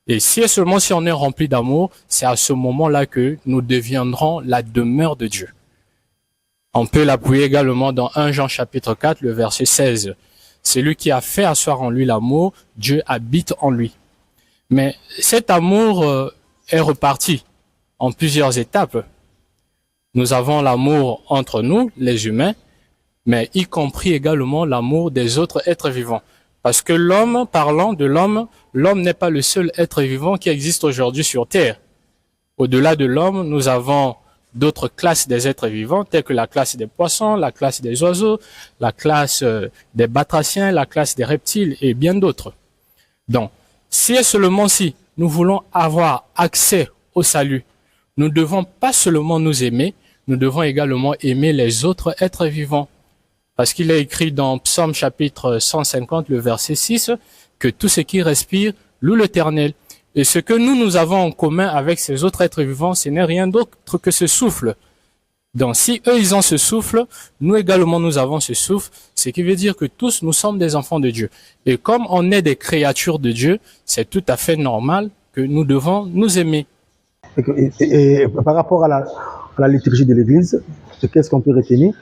Et si et seulement si on est rempli d'amour, c'est à ce moment-là que nous deviendrons la demeure de Dieu. On peut l'appuyer également dans 1 Jean chapitre 4, le verset 16. Celui qui a fait asseoir en lui l'amour, Dieu habite en lui. Mais cet amour est reparti en plusieurs étapes. Nous avons l'amour entre nous, les humains, mais y compris également l'amour des autres êtres vivants. Parce que l'homme, parlant de l'homme, l'homme n'est pas le seul être vivant qui existe aujourd'hui sur Terre. Au-delà de l'homme, nous avons d'autres classes des êtres vivants, telles que la classe des poissons, la classe des oiseaux, la classe des batraciens, la classe des reptiles et bien d'autres. Donc, si et seulement si nous voulons avoir accès au salut, nous ne devons pas seulement nous aimer, nous devons également aimer les autres êtres vivants. Parce qu'il est écrit dans Psaume chapitre 150, le verset 6, que tout ce qui respire loue l'Éternel. Et ce que nous avons en commun avec ces autres êtres vivants, ce n'est rien d'autre que ce souffle. Donc si eux, ils ont ce souffle, nous également, nous avons ce souffle, ce qui veut dire que tous, nous sommes des enfants de Dieu. Et comme on est des créatures de Dieu, c'est tout à fait normal que nous devons nous aimer. Et par rapport à la liturgie de l'Église, qu'est-ce qu'on peut retenir?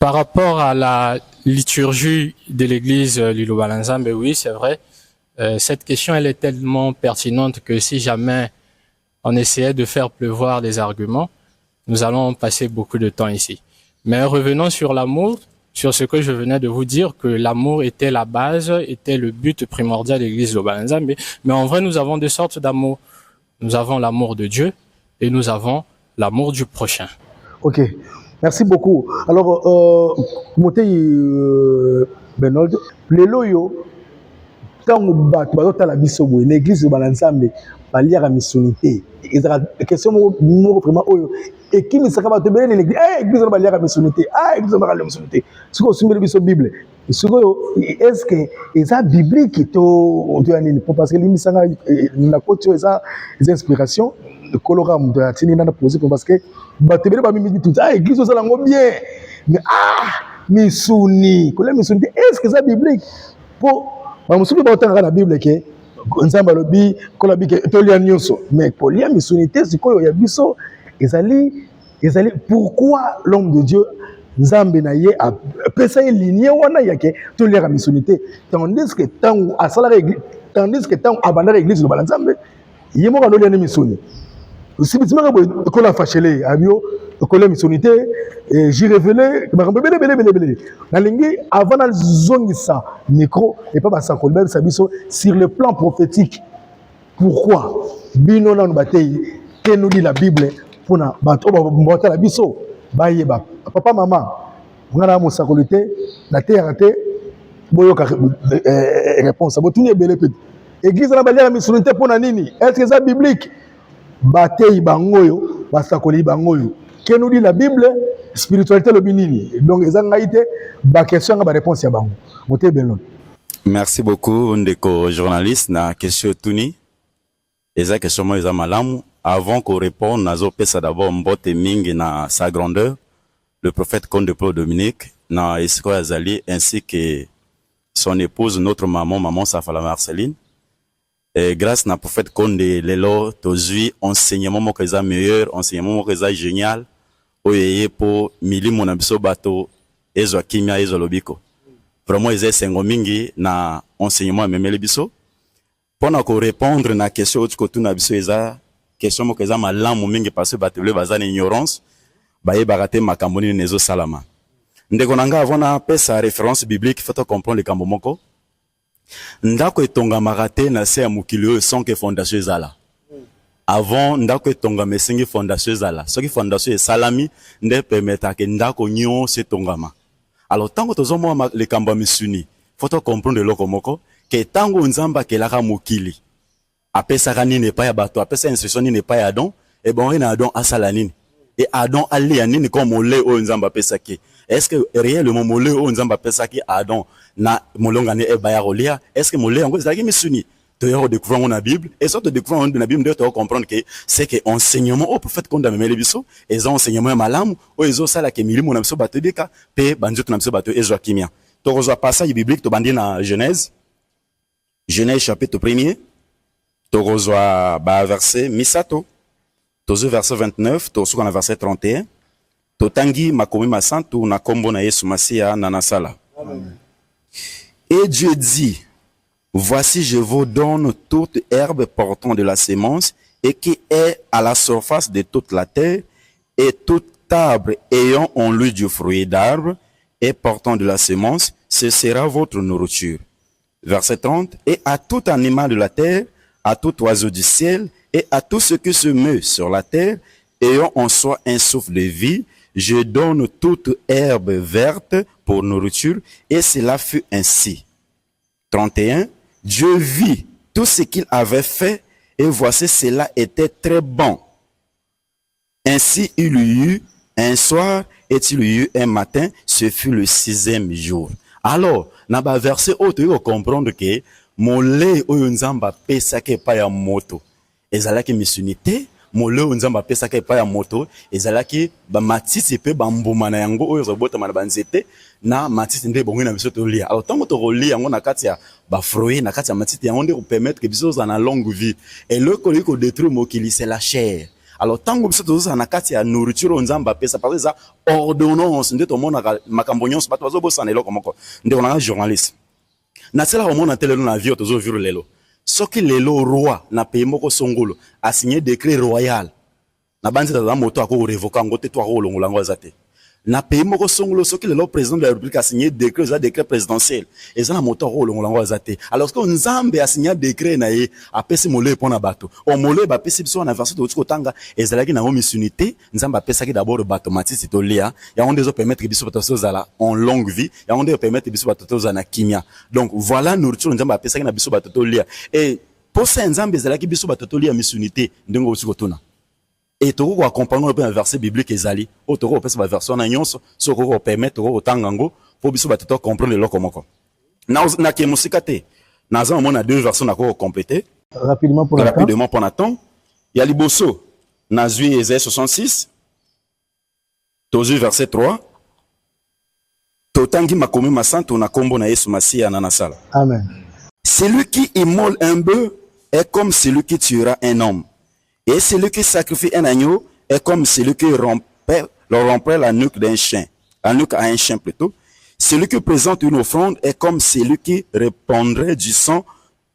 Par rapport à la liturgie de l'Église Liloba Nzambe, oui, c'est vrai. Cette question, elle est tellement pertinente que si jamais on essayait de faire pleuvoir des arguments, nous allons passer beaucoup de temps ici. Mais revenons sur l'amour, sur ce que je venais de vous dire, que l'amour était la base, était le but primordial de l'Église Liloba Nzambe. Mais en vrai, nous avons deux sortes d'amour. Nous avons l'amour de Dieu et nous avons l'amour du prochain. Ok, merci beaucoup. Alors, Motei Benold, les loyaux, ntango bato bazotala biso boye na église Liloba Nzambe baliaka misuni ezala question moko vraiment oyo ekimisaka bato ebele na l'église église wana baliaka misuni te église wana baliaka misuni te soki osumbeli biso bible sikoyo est-ce que eza biblique to ya nini parce que limisanga na koti oyo eza inspiration koloka moto atindi nana posé parce que bato ebele bamimi tout église ozala yango bien mais misuni kolia misuni te est-ce que eza biblique po bamosuki baotangaka na bible ke nzambe alobi kolobi ke tolia nyonso mais kolia misuni te sikoyo ya biso ezali pourquoi l'homme de Dieu nzambe na ye apesa ye linie wana yake toliaka misuni te tandis que ntango abandaka église Liloba Nzambe ye moko anolia ne misuni sibitimaka boye ekola fachele abio ekola misuni te j'y révélé makambo belebelebelebele nalingi avant nazongisa micro epa basakoli bayebisa biso sur le plan prophétique pourquoi bino nanu batei kenoli la bible mpona bato oyo batala biso bayeba papa mama nga na mosakoli te nateyaka te boyoka réponse botuni ebele pe église na baliaka misuni te mpona nini est-ce que eza biblique batei bango oyo basakoli bango oyo kenoli la bible spiritualité lobi nini donc eza ngai te baquestion yanga baréponse ya bango mote belon. Merci beaucoup ndeko journaliste na question tuni eza question mo eza malamu. Avant qu'on réponde, nazo pesa d'abord mbote mingi na sa grandeur, le prophète Conde Paul Dominique, na Esiko Azali, ainsi que son épouse, notre maman Safala Marceline. Et grâce na prophète Conde Lelo, tozui enseignement mo keza meilleur, enseignement mo keza génial, oyeye po mili monabiso bato, ezo kimia, ezo lobiko. Vraiment, eze sengo mingi na enseignement memele biso. Pona ko répondre na question otiko tuna biso eza question moko eza malamu mingi parce que bato baza na ignorance bayebaka te makambo nini nezo salama ndeko nanga avant na pesa référence biblique faut comprendre likambo moko ndako etongamaka te na se ya mokili oyo sans que fondation ezala avant ndako etongama esengi fondation ezala soki fondation esalami nde permetaka ndako nyonso etongama alors ntango tozomona likambo ya misuni faut comprendre eloko moko ke ntango nzambe akelaka mokili apesaka nini epai ya bato apesa instruction nini epai ya Adam et bon na Adam asala nini et Adam alia nini comme mole oyo nzambe apesaki est-ce que réellement mole oyo nzambe apesaki Adam na molonga ne ebaya rolia est-ce que mole yango ezalaki misuni tu vas découvrir la Bible, et ça, tu découvrir la Bible, tu vas comprendre que c'est que enseignement au prophète qu'on a même les biso, et ça enseignement malam, ou ils ont ça la kemili mon amso bateau de ka, pe banjo ton amso bateau et joakimia. Tu reçois passage biblique, tu bandis dans Genèse chapitre 1er, tu reçois verset misato, tu reçois verset 29, tu reçois verset 31, tu tangi makomi masantu na kombo na Yesu Masia na nasala. Et Dieu dit, voici, je vous donne toute herbe portant de la sémence et qui est à la surface de toute la terre, et tout arbre ayant en lui du fruit d'arbre et portant de la sémence, ce sera votre nourriture. Verset 30, et à tout animal de la terre, à tout oiseau du ciel, et à tout ce qui se meut sur la terre, ayant en soi un souffle de vie, je donne toute herbe verte pour nourriture, et cela fut ainsi. 31. Dieu vit tout ce qu'il avait fait, et voici cela était très bon. Ainsi il y eut un soir, et il y eut un matin, ce fut le 6e jour. Alors, dans le verset, tu vas comprendre que mon lait oyo nzamba pesa ke pa ya moto ezalaki misunité, mon lait oyo nzamba pesa ke pa ya moto ezalaki ba matisi pe ba mbuma na yango oyo zobota na banzete na matisi nde bongo na biso to lia. Alors tant que to lia yango na kati ya ba fruit na kati ya matisi yango nde ko permettre que biso za na longue vie, et le ko détruire mokili c'est la chair. Alors tant que biso to na kati ya nourriture nzamba pesa parce que ça ordonnance nde to mona makambo nyonso bato bazo bosa na eloko moko nde on a journaliste na tsela au na telelo na vie tozo vivre lelo soki lelo roi na pays moko songolo a signé décret royal na banzi ta moto ako revoka ngote to ako longola ngo azate na pays moko songolo soki lelo président de la république a signé décret présidentiel et ça na moto ako longola ngo azate. Alors que nzambe a signé décret na ye a pesi molé pona bato o molé ba pesi biso na verset de kotanga ezalaki na misunité nzambe a pesaki d'abord bato matisi to lia ya on dezo permettre biso bato zala en longue vie ya on dezo permettre biso bato zala na kimia. Donc voilà nourriture nzambe a pesaki na biso bato to lia, et pour ça nzambe ezalaki biso bato to lia misunité ndengo biso kotuna. Et tu vas comprendre un verset biblique ezali o tu vas passer la version na nyonso so ko permettre ko tangango pour biso ba to comprendre le komoko na ke musikate na za mona deux versions na ko compléter rapidement pour Nathan. Il y a liboso na zui Ésaïe 66 tozu verset 3 to tangi makomi masanto na kombo na Yesu Masia na nasala. Amen. Celui qui immole un bœuf est comme celui qui tuera un homme. Et celui qui sacrifie un agneau est comme celui qui rompait la nuque d'un chien. La nuque à un chien plutôt. Celui qui présente une offrande est comme celui qui répandrait du sang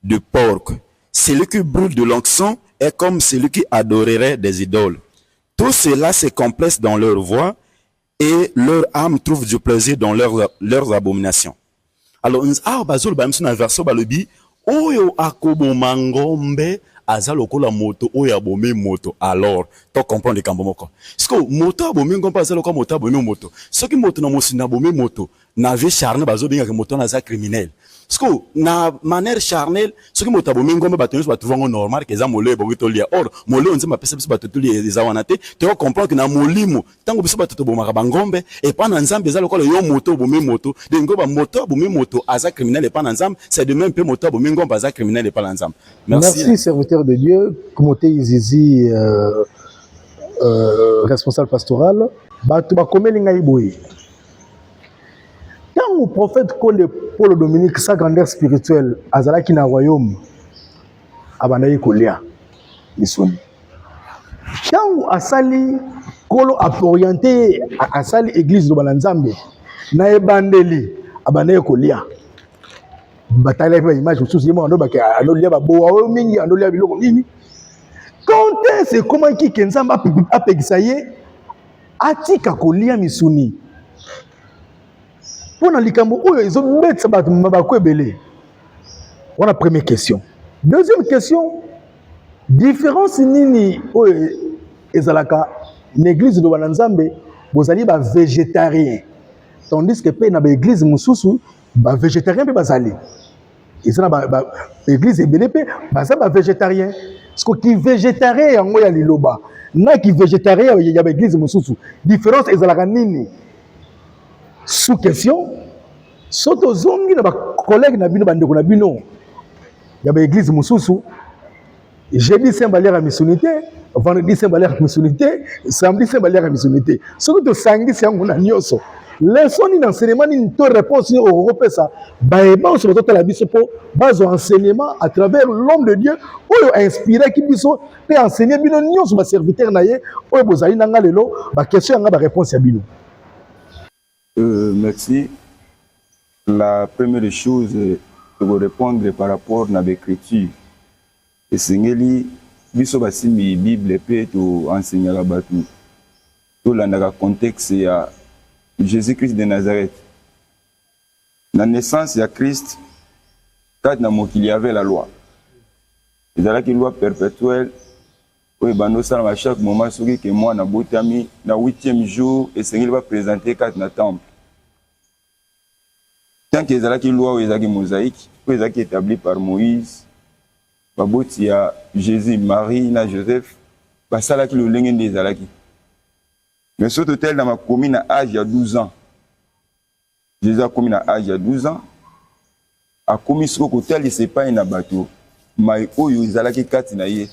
de porc. Celui qui brûle de l'encens est comme celui qui adorerait des idoles. Tout cela se complace dans leur voix et leur âme trouve du plaisir dans leurs abominations. Alors, bazol ba msuna verso balobi oyo akobo mangombe azalo kola moto oyo abome moto. Alors to comprendre le kambo moko siko moto abome ngombe azalo ko moto abome moto soki moto na mosina abome moto na vie charnel bazo binga ke moto na za criminel siko na manière charnel soki moto abome ngombe bato nyonso batrouvango normal ke za molé bo to lia. Or molé onze mapesa biso bato to lia ezawana te to comprendre que na molimo tango biso bato to bomaka bangombe et pas na nzambe ezalo kola yo moto abome moto de ngoba moto abome moto aza criminel et pas na nzambe. C'est de même peu moto abome ngombe aza criminel et pas na nzambe. Merci serviteur de Dieu Kumote Izizi responsable pastoral bato bakomeli ngai boye tant prophète Konde Paul Dominique sa grandeur spirituelle azalaki na royaume abanayi kolia misuni tant asali kolo a orienté asali église do banzambe na ebandeli abanayi kolia bataille avec image sous yemo ando baka anolia baboa mingi anolia biloko nini quand c'est comment qui kenzamba apegisaye atika kolia misuni pour na likambo oyo izo betsa bato mabakwebele. Voilà première question. Deuxième question, différence nini oyo ezalaka l'église de banzambe bozali ba végétarien tandis que pe na ba église mususu ba végétarien pe bazali ezana ba église ebele pe baza ba végétarien parce que qui végétarien yango ya liloba na qui végétarien ya ba église mususu différence ezalaka nini sous question soto zongi na ba collègue na bino bandeko na bino ya ba église mususu jeudi saint baliaka misuni te, vendredi saint baliaka misuni te, samedi saint baliaka misuni te. Soki tosangisi yango na nyonso leçon nini enseignement nini to réponse nini okopesa bayeba oso bazotala biso mpo bazwa enseignement à travers l'homme de Dieu oyo ainspiraki biso mpe enseigné bino nyonso baserviteur na ye oyo bozali na nga lelo baquestion yanga baréponse ya bino. Merci. La première chose, pour répondre par rapport à l'écriture. Et Seigneur, biso basimi Bible pe to enseigner la batu. To la contexte ya Jésus-Christ de Nazareth. La naissance de Christ, quand il y avait la loi. Il y a une loi perpétuelle. Oui, à chaque moment, que moi, na 8e jour, et Seigneur va présenter quand na temple. Tant qu'il y a une loi, il y a une mosaïque, il y a établie par Moïse. Il y a Jésus, Marie, na Joseph. Ça là qui le lingue des alaki. Mais ce total dans ma commune à âge il y a 12 ans. Jésus a commis à âge il y a 12 ans. A commis ce côté, il c'est pas un bateau. Mais oyo izalaki katinaye.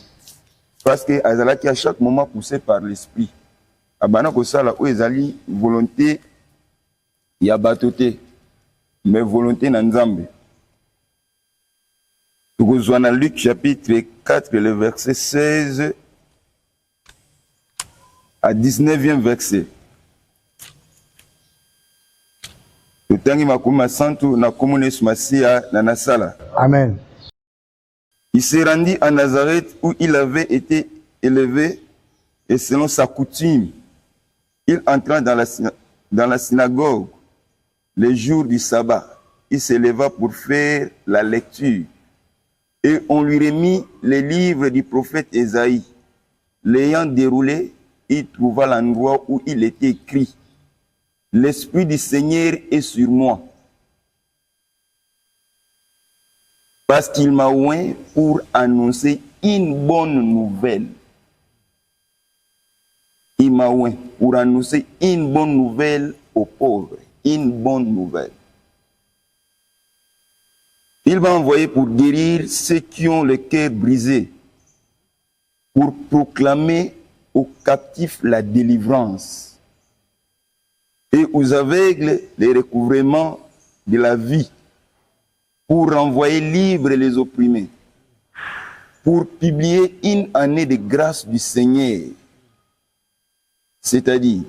Parce que azalaki à chaque moment poussé par l'esprit. Abana ko sala o ezali volonté ya batoté. Mais volonté na Nzambe. Nous dans Luc chapitre 4, le verset 16 à 19e verset. Amen. Il s'est rendu à Nazareth où il avait été élevé et selon sa coutume, il entra dans la synagogue les jours du sabbat. Il s'éleva pour faire la lecture et on lui remit les livres du prophète Ésaïe. L'ayant déroulé, il trouva l'endroit où il était écrit: l'Esprit du Seigneur est sur moi, parce qu'il m'a oint pour annoncer une bonne nouvelle. Il m'a oint pour annoncer une bonne nouvelle aux pauvres, une bonne nouvelle. Il va envoyer pour guérir ceux qui ont le cœur brisé, pour proclamer aux captifs la délivrance et aux aveugles les recouvrements de la vie, pour renvoyer libres les opprimés, pour publier une année de grâce du Seigneur. C'est-à-dire,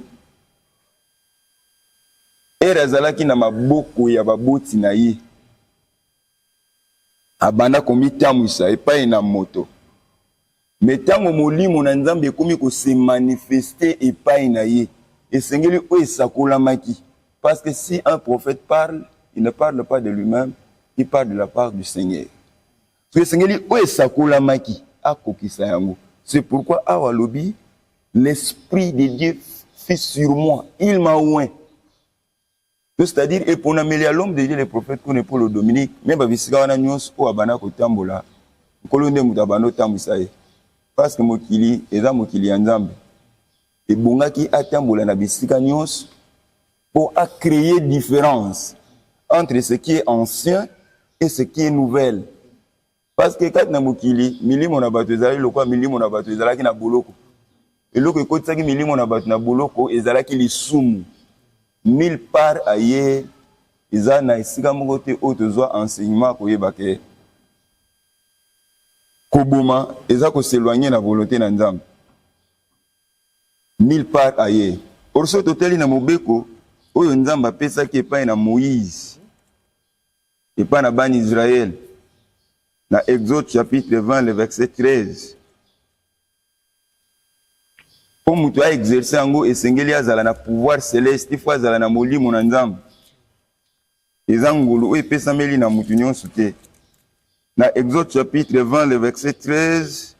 erazalaki na maboko ya baboti na ye, abanda komitamwisa epai na moto. Mais tango molimo na Nzambe ekomi ko se manifester epai na ye, esengeli o esakolamaki. Parce que si un prophète parle, il ne parle pas de lui-même, il parle de la part du Seigneur. So esengeli o esakolamaki akokisa yango. C'est pourquoi awalobi, l'Esprit de Dieu fait sur moi, il m'a oint. C'est-à-dire, et pour n'amélior l'homme de Dieu, les prophètes qu'on est pour le Dominique, même si on a une chose pour abana kotambola, kolonde mutabano tambisaye. Parce que mokili, eza mokili Nzambe. Et bongaki atambola na bisika nyos pour créer différence entre ce qui est ancien et ce qui est nouvelle. Parce que quand na mokili, milimo na bato ezali lokwa milimo na bato ezalaki na boloko. Et loko ekotisaki milimo na bato na boloko ezalaki lisumu. Mille part ailleurs, ils ont naïsika mokote autozwa enseignement koyebake. Koboma, ils ont s'éloigner la volonté na Nzambe. Mille part ailleurs. Orso toteli na mobeko, oyo Nzamba pesa ki epai na Moïse. Epai na ban Israël. Na Exode chapitre 20, le verset 13. Comme tu as exercé en go, et Sengeli azala na pouvoir céleste, il faut azala na moli mon Nzambe. Ezangolo, et pesameli na mutunyon soute. Na Exode chapitre 20, le verset 13.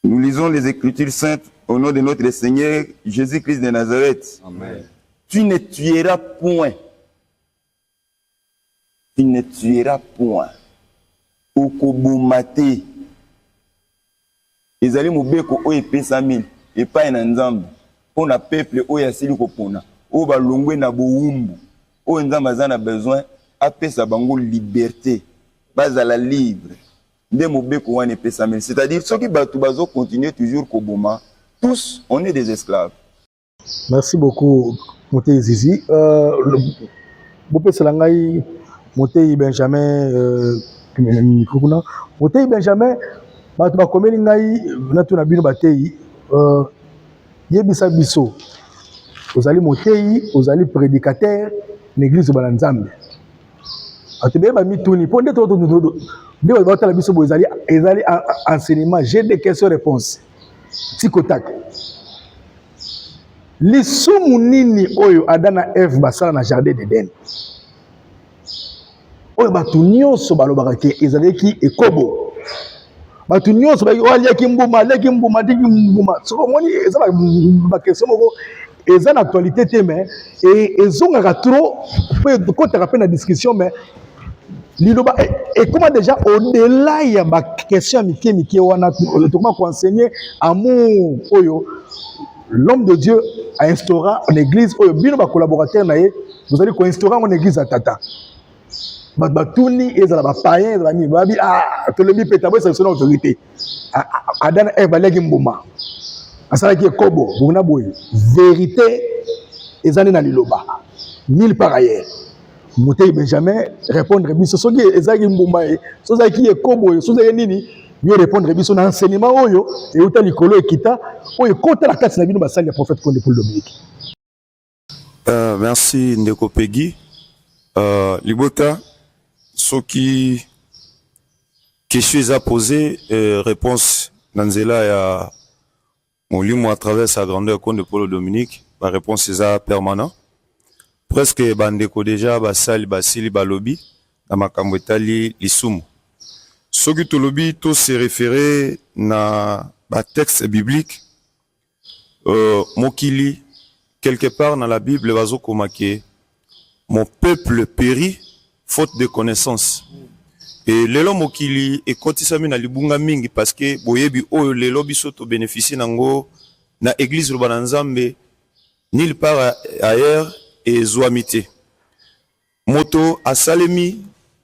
Nous lisons les Écritures saintes au nom de notre Seigneur Jésus-Christ de Nazareth. Amen. Tu ne tueras point. Tu ne tueras point. Okobomate. Ezali mobeko oyo epesamili epai na Nzambe mpona peuple oyo asili kopona oyo balongwe na bowumbu oyo Nzambe aza na besoin apesa bango liberté bazala libre. C'est-à-dire ceux qui continuent toujours Koboma, tous on est des esclaves. Merci beaucoup Motei Zizi. Bopé Salangai, Motei Benjamin Motei Benjamin, bato bakomeli ngai natu na bino batei yebisa biso. Ozali Motei, ozali prédicateur l'église de Nzambe. Atebe ba mituni po ndeto Bien, la biso ezali enseignement, j'ai des questions-réponses. Tikotak. Lisumu nini oyo Adana Eve basala na jardin d'Eden. Oyo batu nyonso balobaka ke ezalaki ekobo. Batu nyonso aliaki mbuma, aliaki mbuma, diki mbuma. Soko moni eza ba question moko eza na actualité te mais et ezongaka trop peut kotaka pe na discussion mais et comment déjà au-delà il y a ma question miki wana comment enseigner amour oyo l'homme de Dieu a instauré en église oyo bino ba collaborateur naé vous allez instaurer en église à tata batuni ezala ba païen ezala ni babi to le mi petabo c'est son autorité Adam Eve balegi mbuma asala ki kobo buna boy vérité ezali na liloba mille par ailleurs Motei Benjamin répondre biso soki ezaki mbumba so zaki ekobo so zaki nini yo répondre biso na enseignement oyo et uta likolo ekita oyo kota la kati na bino basali ya prophète Konde Paul Dominique. Merci Ndeko Peggy. Libota soki question a posé réponse nanzela ya molimo à travers sa grandeur Konde Paul Dominique, la réponse est permanent. Presque bandeko déjà basali basili balobi na makambo etali lisumu. Soki tolobi to se référer na ba texte biblique mokili quelque part dans la Bible bazo komake mon peuple périt faute de connaissance. Et lelo mokili ekotisami na libunga mingi parce que boyebi oyo lelo biso to bénéficier nango na église Lobana Nzambe nulle part ailleurs et Zouamité. Moto asalemi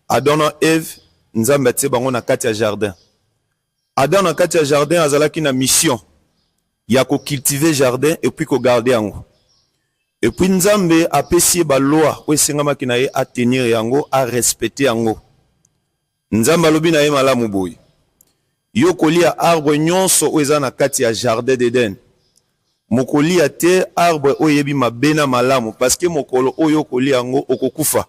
Adam na Eve Nzambe atie bango na kati ya jardin. Adam na kati ya jardin azalaki na mission ya ko cultiver jardin et puis ko garder yango. Et puis Nzambe apesi ba loi o sengamaki na ye a tenir yango a respecter yango. Nzambe alobi na ye malamu boy. Yo kolia arbre nyonso o eza na kati ya jardin d'Eden. Mokoli ate arbre oyebi mabena malamu parce que mokolo oyo koli ango okokufa.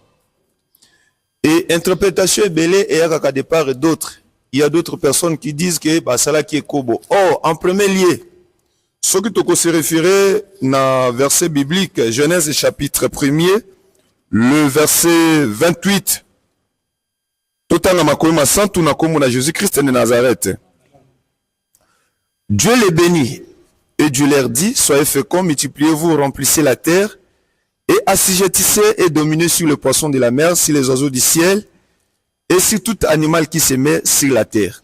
Et interprétation belé et à de part et d'autres. Il y a d'autres personnes qui disent que basala qui est kobo. Or, en premier lieu, ce qui toko se référer na verset biblique Genèse chapitre 1er, le verset 28. Totanga makoma santu na komo na Jésus-Christ de Nazareth. Dieu les bénit. Et Dieu leur dit, soyez féconds, multipliez-vous, remplissez la terre, et assujettissez et dominez sur les poissons de la mer, sur les oiseaux du ciel, et sur tout animal qui se met sur la terre.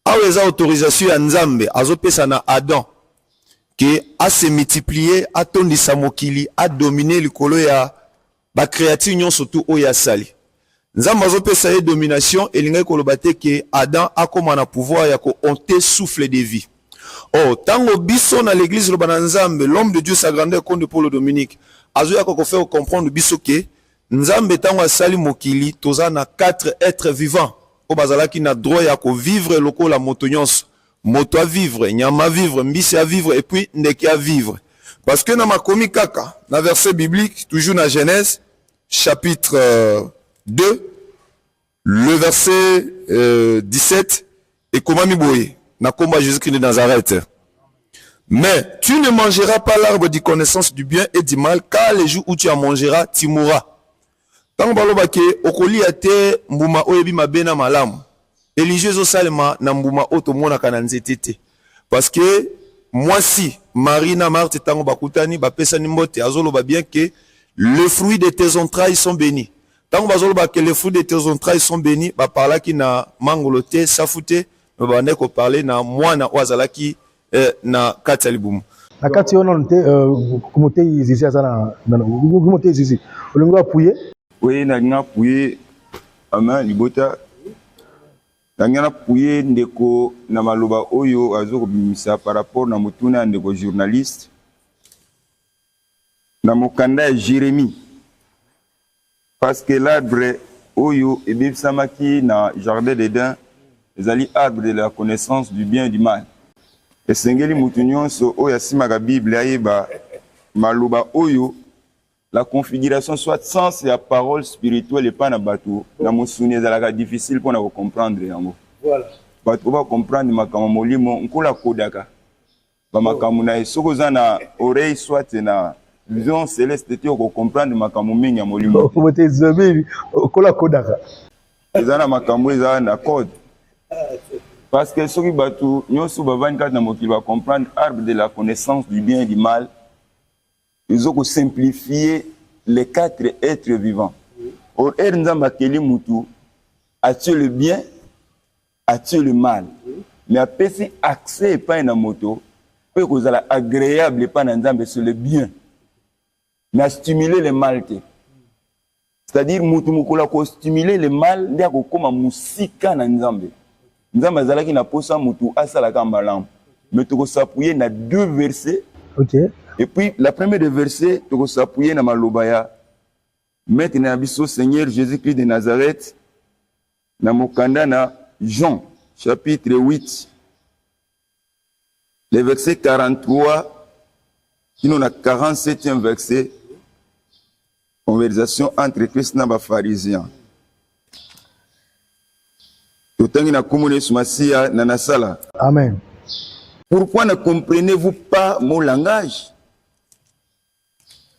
Aweza autorisation ya Nzambe, azopesa na Adam, qui a se multiplier, a tondisa mokili, a dominer likolo ya ba créature nyon surtout oya sali. Nzambe azopesa ye domination, et lingai kolobate que Adam a comme un pouvoir ya ko honte souffle de vie. Oh, tango biso na l'église Lobana Nzambe, l'homme de Dieu sa grandeur Konde Paul Dominique, azoya ko faire comprendre biso ke Nzambe tango asali mokili toza na 4 êtres vivants. O bazalaki na droit ya ko vivre lokola moto nyonso. Moto a vivre, nyama vivre, mbisi a vivre et puis ndeke a vivre. Parce que na makomi kaka, na verset biblique, toujours na Genèse chapitre 2, le verset 17 et komami boye. Na komba Jésus-Christ de Nazareth. Mais tu ne mangeras pas l'arbre de connaissance du bien et du mal, car les jours où tu en mangeras, tu mourras. Tant baloba ke okoli ate mbuma oyebi mabena malamu. Religieuse salema na mbuma oto mona kana nzetete. Parce que moi si Marina Marthe tango bakutani bapesa nimbote azoloba bien que les fruits de tes entrailles sont bénis. Tango bazoloba que les fruits de tes entrailles sont bénis, ba parla ki na mangolote safute. Nous ko parler na mwana wazalaki na kati ya libumu na kati yo non te Motei Zizi azana Motei Zizi olingo appuyer oui na nga appuyer ama libota Tangana pouye ndeko na maloba oyo azoko bimisa par rapport na mutuna ndeko journaliste. Na mokanda ya Jérémie. Parce que l'arbre oyo ebimsamaki na jardin d'Éden, ezali arbre de la connaissance du bien et du mal. Esengeli mutu nyonso oyo asimaka Bible ayeba maloba oyo la configuration soit sens ya parole spirituelle et pas na bato na mosuni ezalaka difficile pour na comprendre yango. Voilà. Bato ba comprendre makambo molimo nkola kodaka. Ba makambo na soko za na oreille soit na vision céleste te ko comprendre makambo mingi ya molimo. Faut te zober nkola kodaka. Ezana makambo ezana na code. Parce que soki bato nyonso ba 24 na mokili ba comprendre arbre de la connaissance du bien et du mal. Ils ont simplifié les 4 êtres vivants. Or, Ernzamba Keli Moutou a-t-il le bien, a-t-il le mal. Mais après, si accès pas une moto, peut que vous allez agréable pas dans sur le bien. Mais à stimuler le mal. C'est-à-dire, Moutou Moukoula, ko stimuler le mal, il y a comme un musika dans Nzambe. Nzambe Zalaki n'a pas ça, Moutou, à Salaka Malam. Mais tu peux s'appuyer dans 2 versets. Ok. Et puis, la première des versets, tu peux s'appuyer dans Malobaya. Maintenant, Abisso, Seigneur Jésus-Christ de Nazareth, dans Mokanda, na Jean, chapitre 8, le verset 43, qui nous a 47e verset, conversation entre Christ et les pharisiens. Amen. Pourquoi ne comprenez-vous pas mon langage?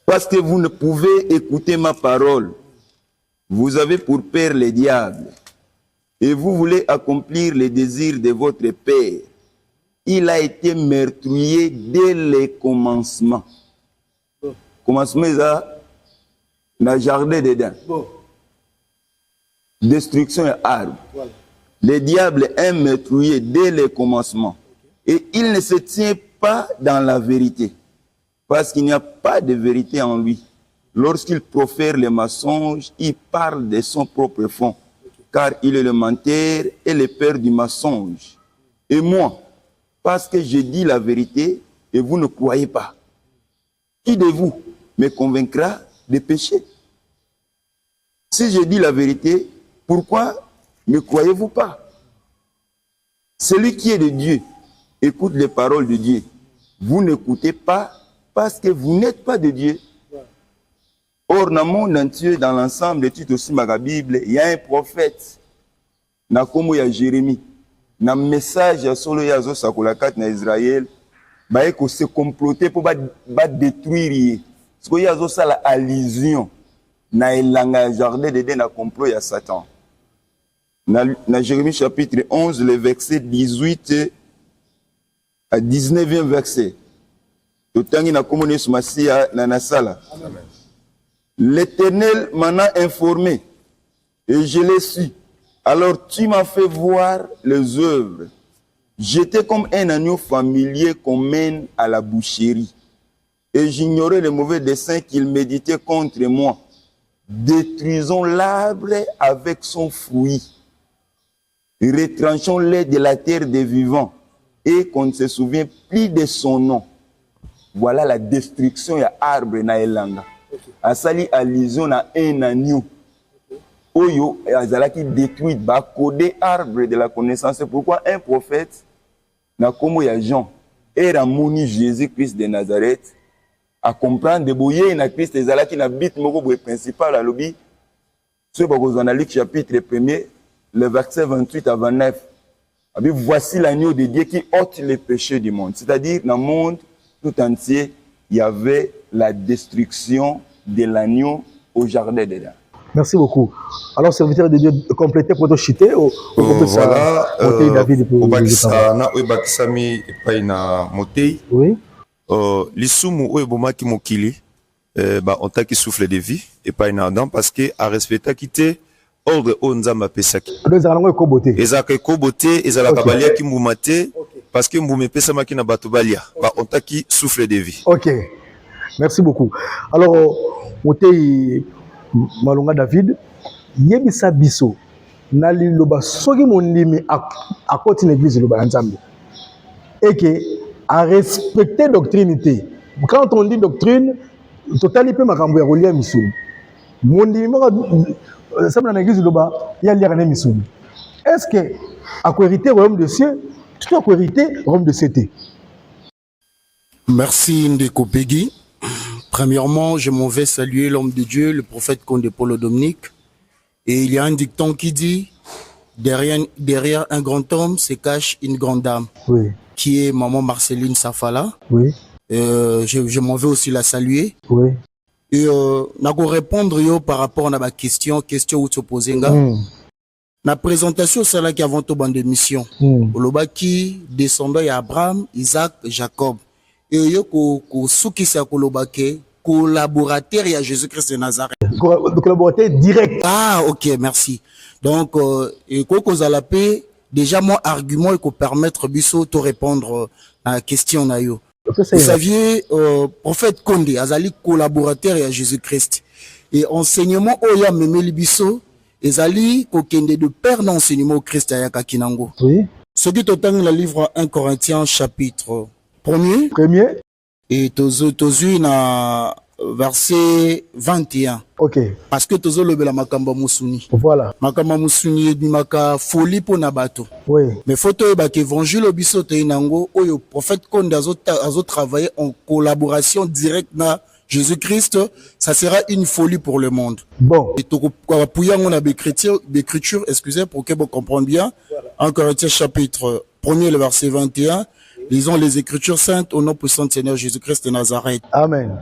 Parce que vous ne pouvez écouter ma parole. Vous avez pour père le diable. Et vous voulez accomplir les désirs de votre père. Il a été meurtrier dès le commencement. Commencement, c'est dans le jardin d'Éden. Destruction et arbre. Le diable est meurtrier dès le commencement. Et il ne se tient pas dans la vérité. Parce qu'il n'y a pas de vérité en lui. Lorsqu'il profère les mensonges, il parle de son propre fond. Car il est le menteur et le père du mensonge. Et moi, parce que je dis la vérité et vous ne croyez pas, qui de vous me convaincra de péché? Si je dis la vérité, pourquoi ne croyez-vous pas? Celui qui est de Dieu écoute les paroles de Dieu. Vous n'écoutez pas parce que vous n'êtes pas de Dieu. Or, dans le monde entier, dans l'ensemble de tout aussi ma Bible, il y a un prophète. Na komo ya Jérémie. Na message ya solo ya zo sakolakat na Israël. Ba eko se comploter pour ba détruire. Parce que ya zo ça la allusion. Na elanga jardin d'Éden na complot ya Satan. Na Jérémie chapitre 11, le verset 18 à 19e verset. L'Éternel m'en a informé et je l'ai su. Alors tu m'as fait voir les œuvres. J'étais comme un agneau familier qu'on mène à la boucherie. Et j'ignorais les mauvais desseins qu'il méditait contre moi. Détruisons l'arbre avec son fruit. Retranchons-les de la terre des vivants. Et qu'on ne se souvient plus de son nom. Voilà la destruction de l'arbre na elanga. Asali allusion na un agneau. Oyo azala qui détruit ba codé arbre de la connaissance. C'est pourquoi un prophète na komo ya Jean et ramoni Jésus-Christ de Nazareth à comprendre de boyer na Christ ezala qui na bit moko boye principal à lobby. Ce bako dans Luc chapitre 1er le verset 28 à 29. Voici l'agneau de Dieu qui ôte les péchés du monde. C'est-à-dire, dans le monde tout entier, il y avait la destruction de l'agneau au jardin d'Éden. Merci beaucoup. Alors, serviteur de Dieu, compléter pour te chiter ou voilà, David pour na Bakisami na Motei. Oui. Lisumu ou Bomaki Mokili, on t'a qui souffle de vie et pas na Adam parce que à respecter quitter ordre Onzamba Pesaki. Ezaka kobote, ezala balia ki mbumate parce que mbume pesa maki na bato balia. On t'a qui souffle de vie. OK. Merci beaucoup. Alors, Motei Malonga David, yebisa biso na liloba soki mondimi akoti na église liloba ya Nzambe et que à respecter doctrine té. Quand on dit doctrine, totali pe makambo ya kolia misuni. Mondimi moko sabna na église liloba ya lia na misuni. Est-ce que à hériter royaume de cieux, tout à hériter royaume de cieux? Merci Ndeko Peggy. Premièrement, je m'en vais saluer l'homme de Dieu, le prophète Condé Paul Dominique. Et il y a un dicton qui dit, derrière un grand homme se cache une grande dame. Oui. Qui est maman Marceline Safala. Oui. Je m'en vais aussi la saluer. Oui. Et n'a qu'à répondre yo par rapport à ma question où tu posais. La présentation, c'est là qui avant tout bande de mission. Oloba qui descendant à Abraham, Isaac, Jacob. Et yo ko souki sa koloba ke collaborateur à Jésus-Christ de Nazareth. Collaborateur direct. Ah, ok, merci. Donc, et quoi qu'on a la paix, déjà mon argument est qu'on permettre biso de répondre à la question na yo. Vous saviez, prophète Condé, azali collaborateur à Jésus-Christ. Et enseignement oya memeli biso, ezali kokende de père d'enseignement au Christ ayaka kinango. Oui. Ce qui t'entend le livre 1 Corinthiens chapitre 1er. Et tozu na verset 21. Ok. Parce que tozo lobela makamba musuni. Voilà. Makamba musuni bimaka folie po na bato. Oui. Mais photo e bak évangile obiso te inango oyo prophète Konde azo travailler en collaboration directe na Jésus-Christ, ça sera une folie pour le monde. Bon. Et pour on a d'écriture, excusez, pour que vous compreniez bien. En Corinthiens chapitre 1er, le verset 21, lisons les Écritures saintes au nom puissant du Seigneur Jésus-Christ de Nazareth. Amen.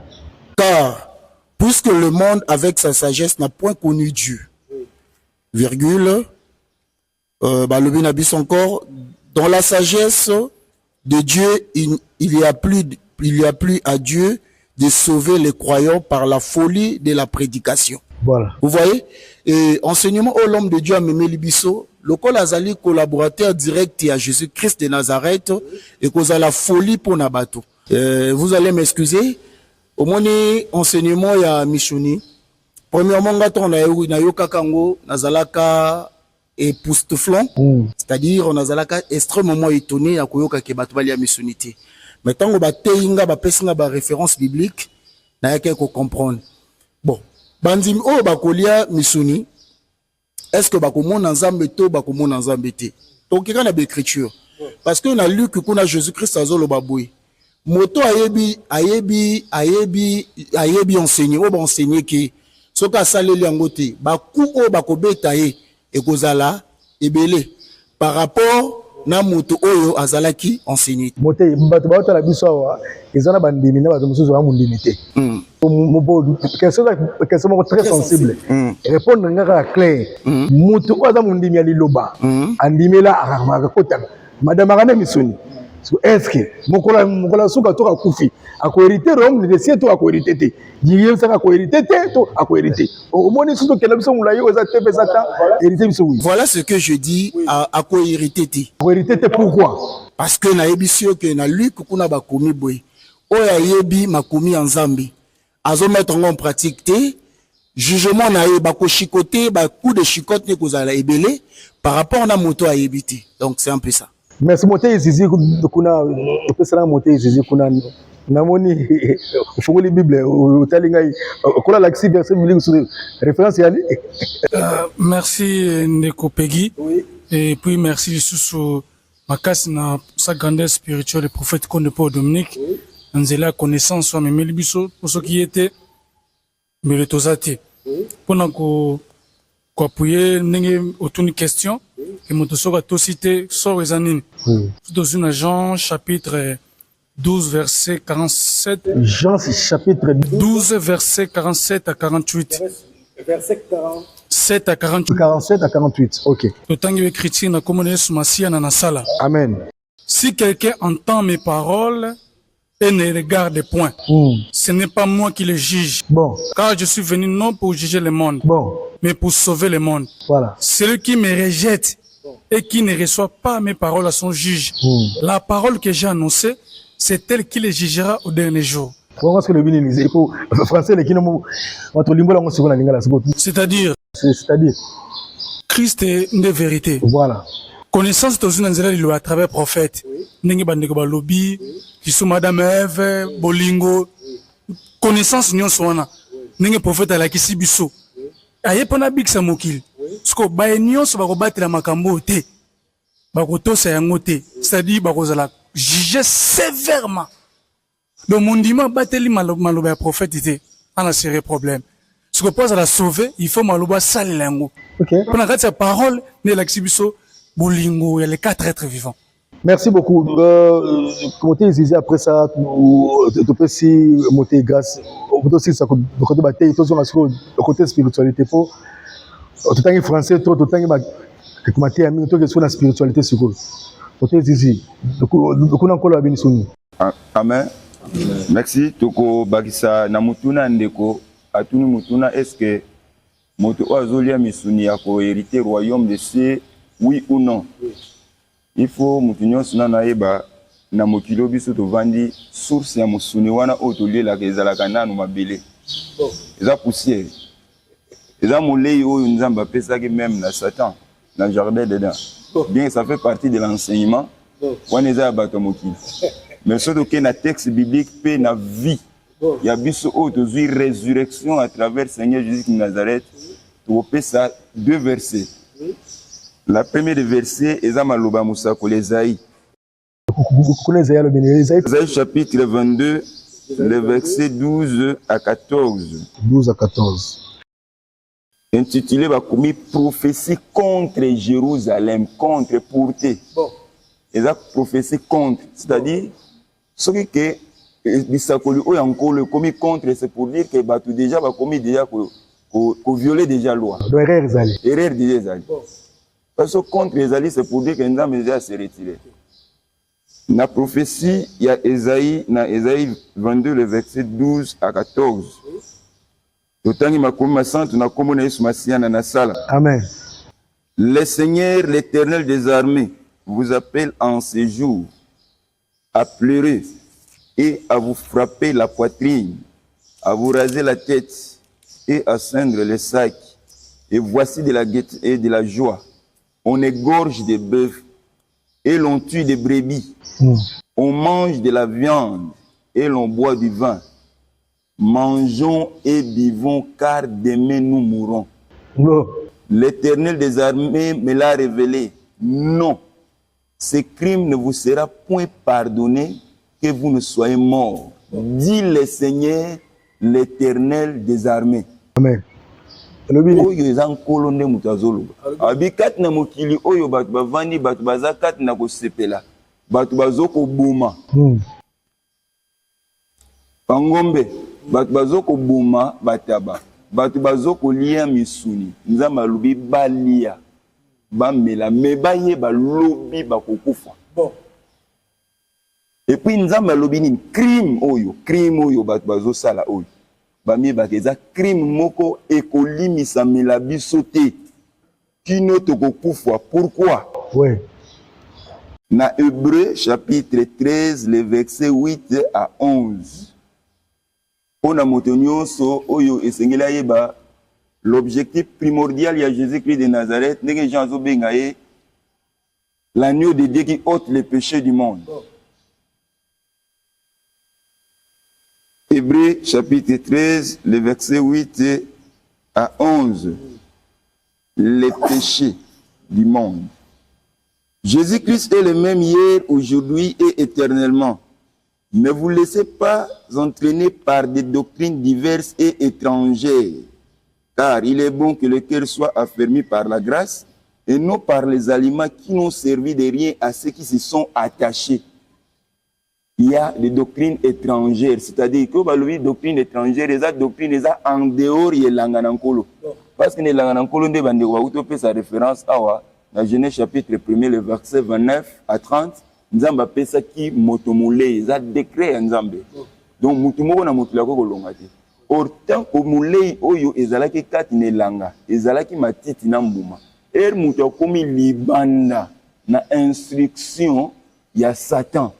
Car, puisque le monde avec sa sagesse n'a point connu Dieu, virgule, le binabis encore, dans la sagesse de Dieu, il y a plus à Dieu de sauver les croyants par la folie de la prédication. Voilà. Vous voyez? Et enseignement au l'homme de Dieu a memé libiso, le col azali collaborateur direct à Jésus-Christ de Nazareth et cause à la folie pour Nabato. Vous allez m'excuser. Au moins, enseignement ya Michouni. Premièrement, on a eu kakango, nazalaka et poustouflon. C'est-à-dire, on a extrêmement étonné à koyoka ke batubali ya Michounité. Mais tant que bateinga bapesinga ba référence biblique, na yake ko comprendre. Bon, bandim o bakolia misuni, est-ce que bakomona nzambe to bakomona nzambe te? Donc il y a une écriture. Parce qu'on a lu que kuna Jésus-Christ azolo baboui. Moto ayebi enseigné, o ba enseigné ki soka saleli yangote, baku o bakobeta ye ekozala ebele par rapport na moto oyo azalaki enseigné. Moté bato bato la biso wa ezana bandimi na bato mususu ba mundimi te. Question très sensible. Répondre ngaka clair. Moto oza mundimi ya liloba. Andimela akakota. Madame Arane Misuni. Est-ce que mokola suka to akufi akohériter royaume de cieux to akohériter te. Yiyem saka akohériter te to akohériter. Au moins surtout que la biso mulayo eza te pesata hériter biso. Voilà ce que je dis à cohériter te. Cohériter te pourquoi? Parce que na ebisio que na lui kuna bakomi boy. Oya yebi makomi en Zambie. Azo mettre en pratique te. Jugement na ye bako chicoté, ba coup de chicote ne kozala ebele par rapport na moto a yebiti. Donc c'est un peu ça. Merci moté zizi kuna pesana moté zizi kuna namoni ufunguli bible utalingai kola laxi verset biblique sur référence yani. Merci Ndeko Peggy. Oui. Et puis merci sous makasi na sa grandeur spirituelle le prophète Condé Paul Dominique. Nzela connaissance soit même libiso pour ce qui était mais le tosati. Pendant qu'on appuyer n'enge autour une question que mon tosoka to cité sort examine. Dans une Jean chapitre 12 verset 47. Jean chapitre 12 verset 47 à 48. Verset 47 à 48. 47 à 48. OK. Le temps que chrétien na communié sur Massia na sala. Amen. Si quelqu'un entend mes paroles et ne regarde point, ce n'est pas moi qui le juge. Bon. Car je suis venu non pour juger le monde, mais pour sauver le monde. Voilà. Celui qui me rejette et qui ne reçoit pas mes paroles à son juge, la parole que j'ai annoncée, c'est elle qui le jugera au dernier jour. C'est-à-dire Christ est une vérité. Voilà. Connaissance tozuna nzela lilo à travers prophète. Ndenge bandeko balobi, kiso madame Eve, bolingo. Connaissance nyonso wana. Ndenge prophète alakisi biso. Aye pona bikisa mokili. Siko baye nyonso bakobatela makambo te. Bakotosa yango te. C'est-à-dire bakozala juger sévèrement. Donc mon dimanche bateli maloba ya prophète te. On a sérieux problème. Ce qu'on pose à la sauver, il faut maloba sale lango. OK. Pendant que cette parole ne l'axibiso bolingo, il y a les 4 êtres vivants. Merci beaucoup. Comment tu disais après ça, tu peux si monter grâce, on peut aussi ça côté bataille, tout ça sur le côté spiritualité pour tout temps français, tout temps que maté ami, tout que sur la spiritualité sur quoi. Côté zizi. Donc on a encore la bénédiction. Amen. Merci. Toko bakisa na mutuna ndeko atuni mutuna est-ce que moto oazolia misuni ya ko hériter royaume de cieux, oui ou non? Il faut mutunyo sina naeba na mokilo biso to vandi source ya musuni wana otolie la kezala kananu mabele. Eza poussière. Eza molei oyo nzamba pesa ki même na Satan na jardin dedans. Bien ça fait partie de l'enseignement. Wana eza bato mokili. Mais surtout que na texte biblique pe na vie. Il y a biso autozui résurrection à travers Seigneur Jésus de Nazareth. Tu peux ça 2 versets. La première verset est Maloba Moussa Kolezaï. Isaïe chapitre 22, le verset 12 à 14. 12 à 14. Intitulé comme prophétie contre Jérusalem, contre Pourté. Et la prophétie contre, c'est-à-dire, ce qui est commis contre, c'est pour dire que tu déjà commis déjà violer déjà la loi. Erreur déjà. Parce que contre les alliés, c'est pour dire que nous avons déjà se retirer. Dans la prophétie, il y a Esaïe 22, le verset 12 à 14. Amen. Le Seigneur, l'Éternel des armées, vous appelle en ces jours à pleurer et à vous frapper la poitrine, à vous raser la tête et à ceindre les sacs. Et voici de la gaieté et de la joie. On égorge des bœufs et l'on tue des brebis. On mange de la viande et l'on boit du vin. Mangeons et vivons car demain nous mourrons. L'Éternel des armées me l'a révélé. Non, ce crime ne vous sera point pardonné que vous ne soyez morts. Dit le Seigneur, l'Éternel des armées. Amen. Oyo eza nkolo nde mutu azoloba abi kati na mokili oyo bato bavandi bato baza kati na kosepela bato bazokoboma bangombe bato bazokoboma bataba bato bazokolia misuni nzambe alobi balia bamela me bayeba lobi bakokufa epuis nzambe alobi nini crime oyo bato bazosala oyo bami bakeza crime moko ekolimisa mela biso te kino tokokufa. Pourquoi? Ouais. Na Hébreu chapitre 13 le verset 8 à 11. Pona moto nyonso oyo esengela yeba l'objectif primordial ya Jésus-Christ de Nazareth ndenge Jean azobenga ye l'agneau de Dieu qui ôte les péchés du monde. Hébreux chapitre 13, le verset 8 à 11. Les péchés du monde. Jésus-Christ est le même hier, aujourd'hui et éternellement. Ne vous laissez pas entraîner par des doctrines diverses et étrangères, car il est bon que le cœur soit affermi par la grâce et non par les aliments qui n'ont servi de rien à ceux qui se sont attachés. Il y a des doctrines étrangères, c'est-à-dire que les doctrines étrangères, les doctrines en dehors de l'anganankolo. Parce que l'anganankolo ne sa référence à la Genèse chapitre 1, le verset 29 à 30. Nzamba pesa ki motomule, ils ont décret nzambe. Donc mutumo na mutulako kolongati. Autant que mulei oyo ezalaki kati ne langa, ezalaki matiti na mbuma. Mutu akomi libanda na instruction ya Satan.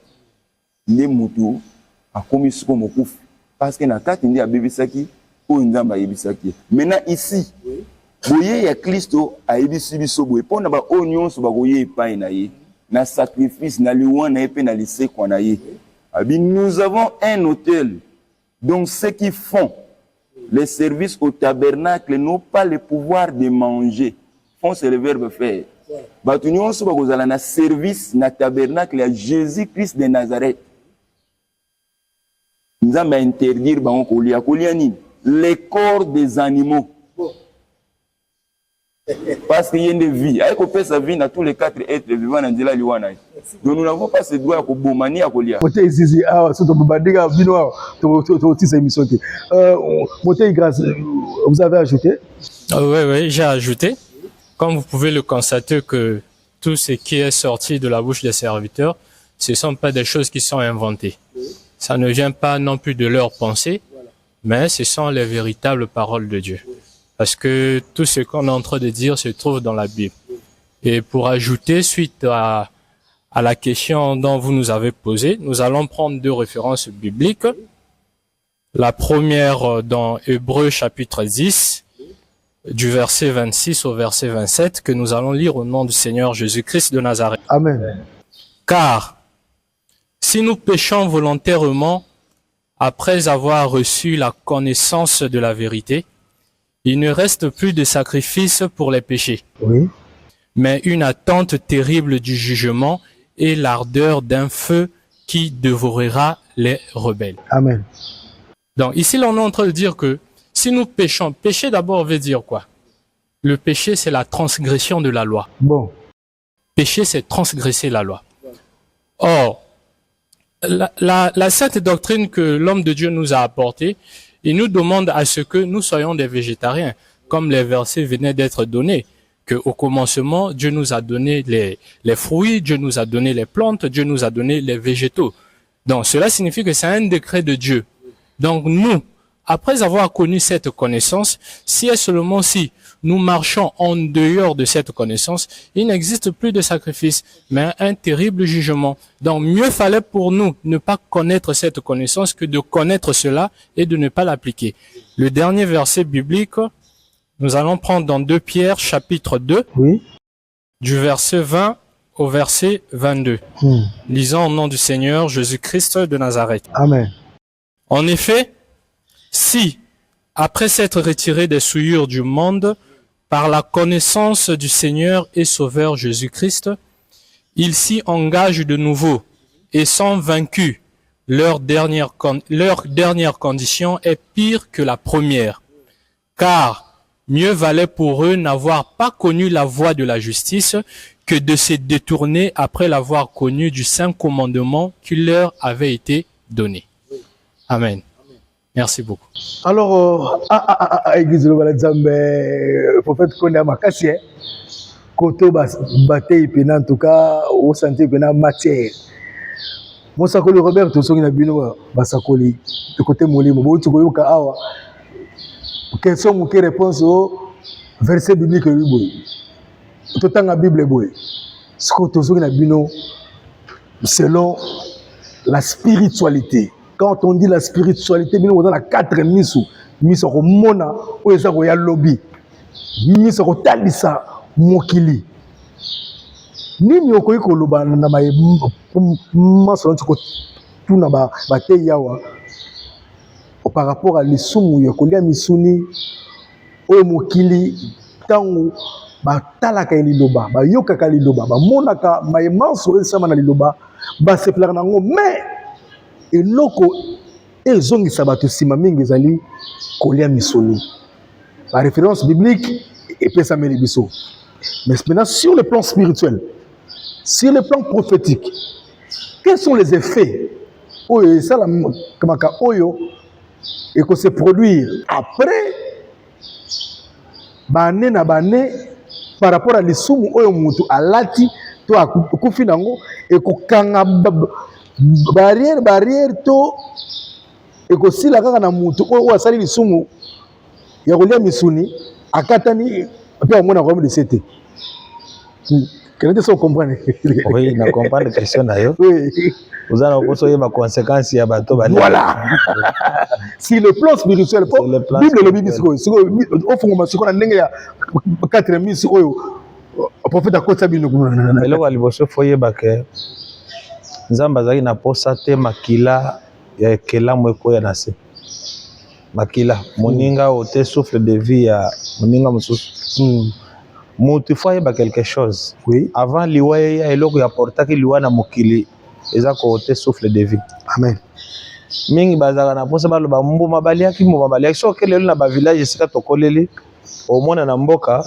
Les mutu akomi suko mokufu parce que na kati ndi abebisaki o nzamba yebisaki. Maintenant ici boye ya Kristo ayebisi biso boye pona ba onion so bakoye epai na ye na sacrifice na liwa na epe na lisekwa na ye. Abi nous avons un autel. Donc ceux qui font les services au tabernacle n'ont pas le pouvoir de manger. Font c'est le verbe faire. Batu nyonso bakozala na service na tabernacle ya Jésus-Christ de Nazareth. Nous allons interdire bango kolia nini les corps des animaux. Parce qu'il y a une vie. Avec sa vie dans tous les 4 êtres vivants dans la liwana. Donc nous n'avons pas ce droit à bomani à kolia. Moté ici surtout babadiga bino to tisa émission. Moté grâce vous avez ajouté? Oui, j'ai ajouté. Comme vous pouvez le constater que tout ce qui est sorti de la bouche des serviteurs, ce ne sont pas des choses qui sont inventées. Ça ne vient pas non plus de leur pensée, mais ce sont les véritables paroles de Dieu. Parce que tout ce qu'on est en train de dire se trouve dans la Bible. Et pour ajouter, suite à la question dont vous nous avez posée, nous allons prendre 2 références bibliques. La première dans Hébreux chapitre 10, du verset 26 au verset 27, que nous allons lire au nom du Seigneur Jésus-Christ de Nazareth. Amen. Car si nous péchons volontairement après avoir reçu la connaissance de la vérité, il ne reste plus de sacrifice pour les péchés, oui, mais une attente terrible du jugement et l'ardeur d'un feu qui dévorera les rebelles. Amen. Donc ici, là, on est en train de dire que si nous péchons, péché d'abord veut dire quoi? Le péché, c'est la transgression de la loi. Bon. Péché, c'est transgresser la loi. Or, la sainte doctrine que l'homme de Dieu nous a apportée, il nous demande à ce que nous soyons des végétariens, comme les versets venaient d'être donnés, que au commencement, Dieu nous a donné les fruits, Dieu nous a donné les plantes, Dieu nous a donné les végétaux. Donc, cela signifie que c'est un décret de Dieu. Donc, nous, après avoir connu cette connaissance, si et seulement si nous marchons en dehors de cette connaissance, il n'existe plus de sacrifice, mais un terrible jugement. Donc, mieux fallait pour nous ne pas connaître cette connaissance que de connaître cela et de ne pas l'appliquer. Le dernier verset biblique, nous allons prendre dans 2 Pierre, chapitre 2, oui, du verset 20 au verset 22. Lisons au nom du Seigneur Jésus-Christ de Nazareth. Amen. En effet, si, après s'être retiré des souillures du monde, par la connaissance du Seigneur et Sauveur Jésus-Christ, ils s'y engagent de nouveau et sont vaincus, leur dernière condition est pire que la première. Car mieux valait pour eux n'avoir pas connu la voie de la justice que de se détourner après l'avoir connu du saint commandement qui leur avait été donné. Amen. Merci beaucoup. Alors, église de Balanzambe, prophète Konde Makassi, koto bate pena en tout cas, au santé pena matière. Mon sakoli Robert, tout ce qui n'a bino basakoli, de côté molimo, bon tu koyo ka awa. Question ou quelle réponse au verset biblique lui boy. Tout temps la Bible boy. Ce que tout ce qui n'a bino selon la spiritualité. Quand on dit la spiritualité, on a la 4 misu. Misu ko mona, o eza ko ya lobby. Misu ko talisa mokili. Nini okoyi ko loba na ma maso ko tuna ba te yawa. Par rapport à l'isumu ya kolia misuni o mokili tango ba talaka liloba, ba yokaka liloba, ba monaka ma manso esama na liloba, ba seplar nango mais eloko ezongisa bato sima mingi ezali kolia misuni. La référence biblique epesa meli biso. Mais maintenant sur le plan spirituel, sur le plan prophétique, quels sont les effets oyo esala kamaka oyo et que se produire après bane na bane par rapport à l'isumu oyo mutu alati to akufi nango et ko kanga barrière to ekosila kaka na mutu oyo asali lisumu ya kolia misuni akatani pe amona comme de c'était Quel est ce qu'on comprend? Oui, na comprendre la question d'ailleurs. Oui. Vous allez avoir ma conséquence ya bato bali. Voilà. Si le plan spirituel, Bible le Bible au fond ma siko na ndenge ya 4000 siko prophète akota bino. Eloko aliboso foye bake. Nzamba azali na posa te makila ya kela mweko ya nase. Makila moninga ote souffle de vie ya moninga mususu. Mutu foye ba quelque chose. Oui. Avant liwa ya eloko ya portaki liwa na mokili eza ko ote souffle de vie. Amen. Mingi bazaka na posa baloba mbuma baliaki so kelelo na ba village sika tokoleli omona na mboka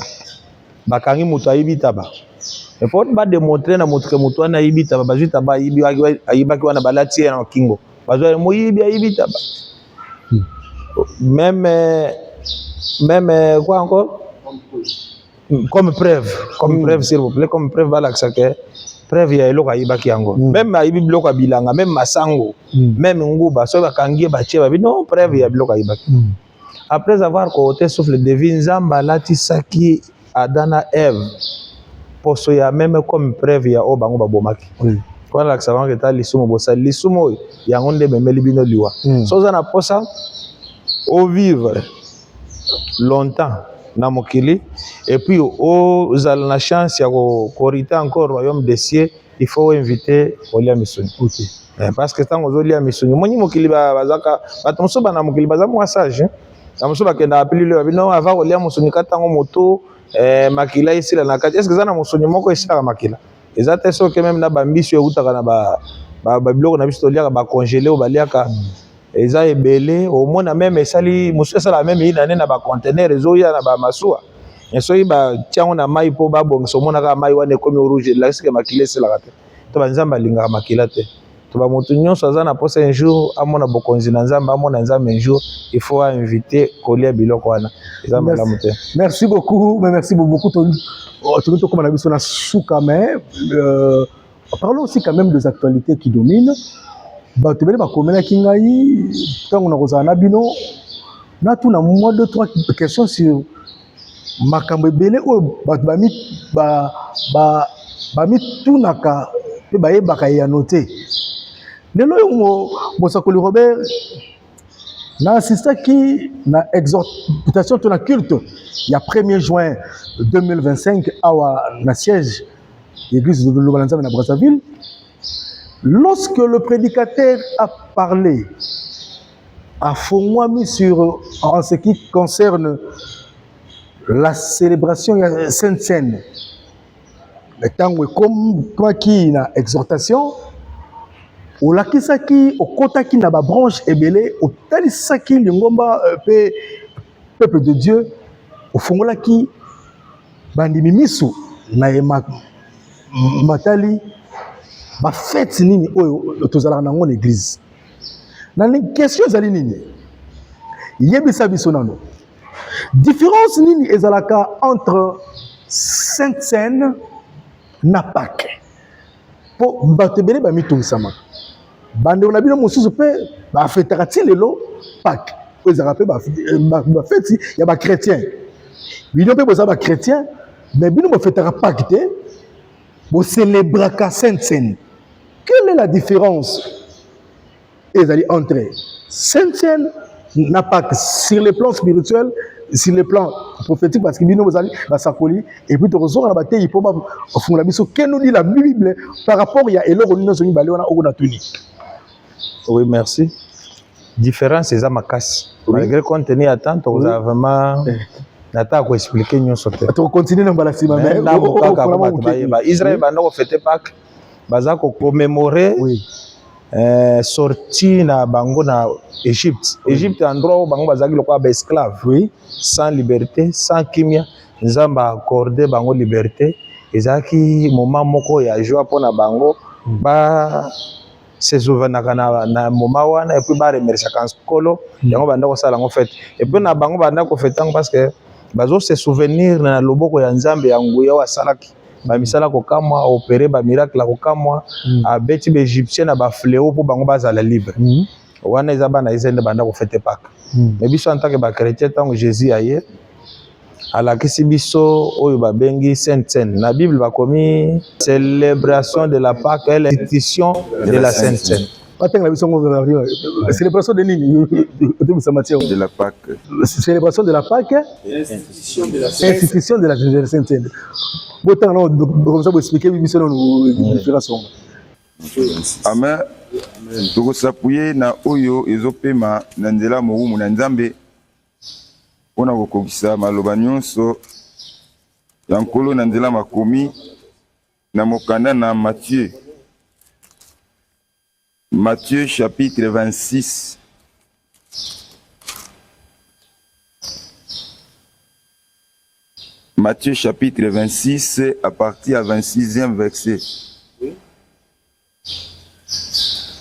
bakangi mutu ayibita ba. Et pour ba démontrer na mutu ke mutu ana ayibita ba bajuta ba ayibaki wana balati na kingo. Bazwa moyibi ayibita ba. Même quoi encore? Comme preuve s'il vous plaît, comme preuve balaksa ke preuve ya eloko ayibaki yango. Même ayibi biloko bilanga, même masango, même nguba so bakangi ba tie ba non preuve ya biloko ayibaki. Après avoir côté souffle de vie nzamba lati saki Adana Eve poso ya même comme preuve ya obango babomaki. Kwa la savant que ta lisumo bosa lisumo yango nde memeli bino liwa. So za na posa au vivre longtemps na mokili et puis aux a la chance ya korita encore royaume des cieux, il faut inviter olia misuni. OK. Parce que tant ozolia misuni moni mokili bazaka batonso bana mokili baza mo sage. Na moso bakenda apeli le bino ava olia misuni katango moto makila isila na kati. Est-ce que ça na misuni moko isila makila? Ezate so que même na bambiso eutaka na ba biloko na biso tolia ba congeler ou baliaka eza ebele au moins même esali musu esala même ina na ba conteneur ezoya na ba masuwa esoyi ba tiango na mai po ba bongiso mona ka mai wane komi rouge la sike makile sela kate to ba nzamba linga makila te to ba mutu nyonso aza na posa un jour amona bokonzi na nzamba amona nzamba un jour il faut inviter kolia biloko wana eza malamu te. Merci beaucoup, mais merci beaucoup to comme na biso na suka mais parlons aussi quand même des actualités qui dominent. Bato bele bakomela kingai tango na kozala na bino na tuna moi 2-3 questions sur makambo ebele oyo bato bami tunaka pe bayebaka ya note lelo yo mosakoli Robert na assistaki na exhortation to na culte ya 1er juin 2025 awa na siège l'église de Lobalanzame na Brazzaville. Lorsque le prédicateur a parlé à Fongwami en ce qui concerne la célébration de la Sainte Seine, le temps où comme qui na exhortation, au lakisaki, au kotaki na ba branche ebele, au talisaki l'ingomba peuple de Dieu, au fongolaki bandimimisu na matali. Ba fête nini oyo tozala nango l'église na les questions zali nini yebisa biso nano différence nini ezalaka entre Sainte Seine na Pâques po bato ebele bamitongisama bande na bino mosusu pe bafetaka ti lelo Pâques oyo ezalaka pe bafeti ya bachrétien bino mpe bozala bachrétien mais bino bofetaka Pâques te bocélébraka Sainte Seine. Quelle est la différence entre Sainte Seine n'a pas sur le plan spirituel, sur le plan prophétique, parce que nous allons basakoli et puis tu ressors la bataille il faut pas fond la biso. Qu'est-ce nous dit la Bible par rapport à eloko nous sommes balé on a tenu. Oui, merci. Différence c'est ça ma casse. Malgré qu'on tenait à temps, on a vraiment nata ko expliquer nous sortir. Tu continues dans la semaine mais na mukaka ba Israël banda ko fêter Pâques baza ko commémorer sorti na bango na Égypte. Égypte endroit où bango bazaki lokwa ba esclave. Oui, sans liberté, sans kimia, nzamba accordé bango liberté. Ezaki moment moko ya joie pona bango ba se souvenir na moment wana et puis ba remercier kanskolo yango banda ko sala ngo fête. Et puis na bango banda ko fêter parce que bazo se souvenir na loboko ya nzambe ya nguya wa salaki ba misala ko kamwa opérer ba miracle ko kamwa a beti ba égyptien na ba fléau pour bango bazala libre wana eza bana izende banda ko fêter Pâques mais biso en tant que ba chrétien tant Jésus aye alakisi biso oyo babengi Sainte Seine. Na Bible bakomi célébration de la Pâque et l'institution de la Sainte Seine. Célébration de nini? De la Pâque. Célébration de la Pâque et institution de la Sainte Seine. Comme ça, vous expliquez la différence. Amen. Tokosapouye na oyo ezopema na nzela morumu na Nzambe mpona kokokisa maloba nyonso ya nkolo na nzela makomi na mokanda na Matthieu. Matthieu chapitre 26. Matthieu chapitre 26 à partir du 26e verset.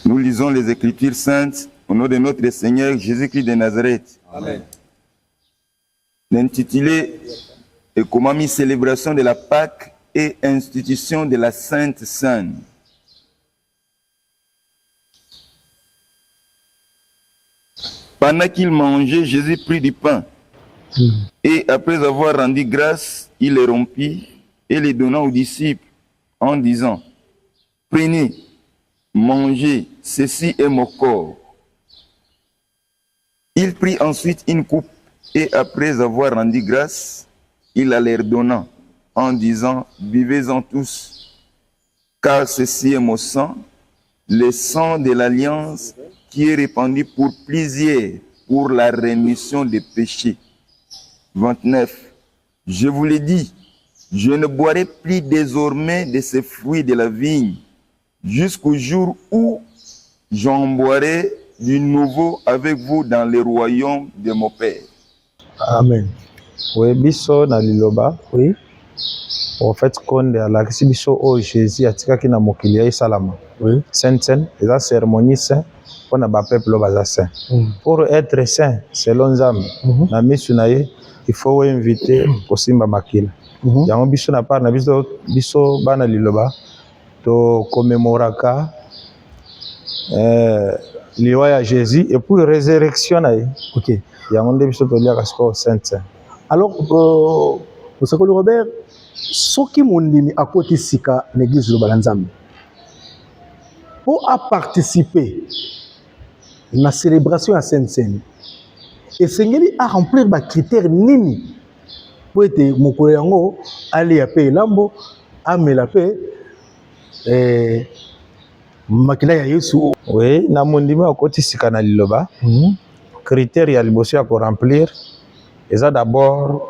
Nous lisons les Écritures saintes au nom de notre Seigneur Jésus-Christ de Nazareth. Amen. L'intitulé est comment mis célébration de la Pâque et institution de la Sainte Seine. Pendant qu'il mangeait, Jésus prit du pain. Et après avoir rendu grâce, il les rompit et les donna aux disciples en disant, prenez, mangez, ceci est mon corps. Il prit ensuite une coupe et après avoir rendu grâce, il la leur donna en disant, buvez-en tous, car ceci est mon sang, le sang de l'alliance qui est répandu pour plusieurs pour la rémission des péchés. 29. Je vous l'ai dit, je ne boirai plus désormais de ces fruits de la vigne, jusqu'au jour où j'en boirai du nouveau avec vous dans le royaume de mon Père. Amen. Oui, biso na liloba. Oui. En fait, konde alakisi biso o Jésus atikaki na mokili ya Salama. Oui. Sainte Seine, eza cérémonie saint pour na ba peuple baza saint. Pour être saint selon Nzambe, na misu na ye, il faut inviter kosimba makila. Yango biso na part na biso bana liloba to commémoraka liwa ya Jésus et puis résurrection na ye. OK. Yango nde biso to liaka siko Sainte Seine. Alors Mosakoli Robert, soki mondimi akoti sika l'église Loba Nzambe pour participer à la célébration à Sainte Seine, et sengeli a remplir ba critères nini pour être mokolo yango ali ya pe lambo amela pe makila ya Yesu. Oui, na mondimi akoti sika na liloba. Critères ya liboso ya ko remplir eza d'abord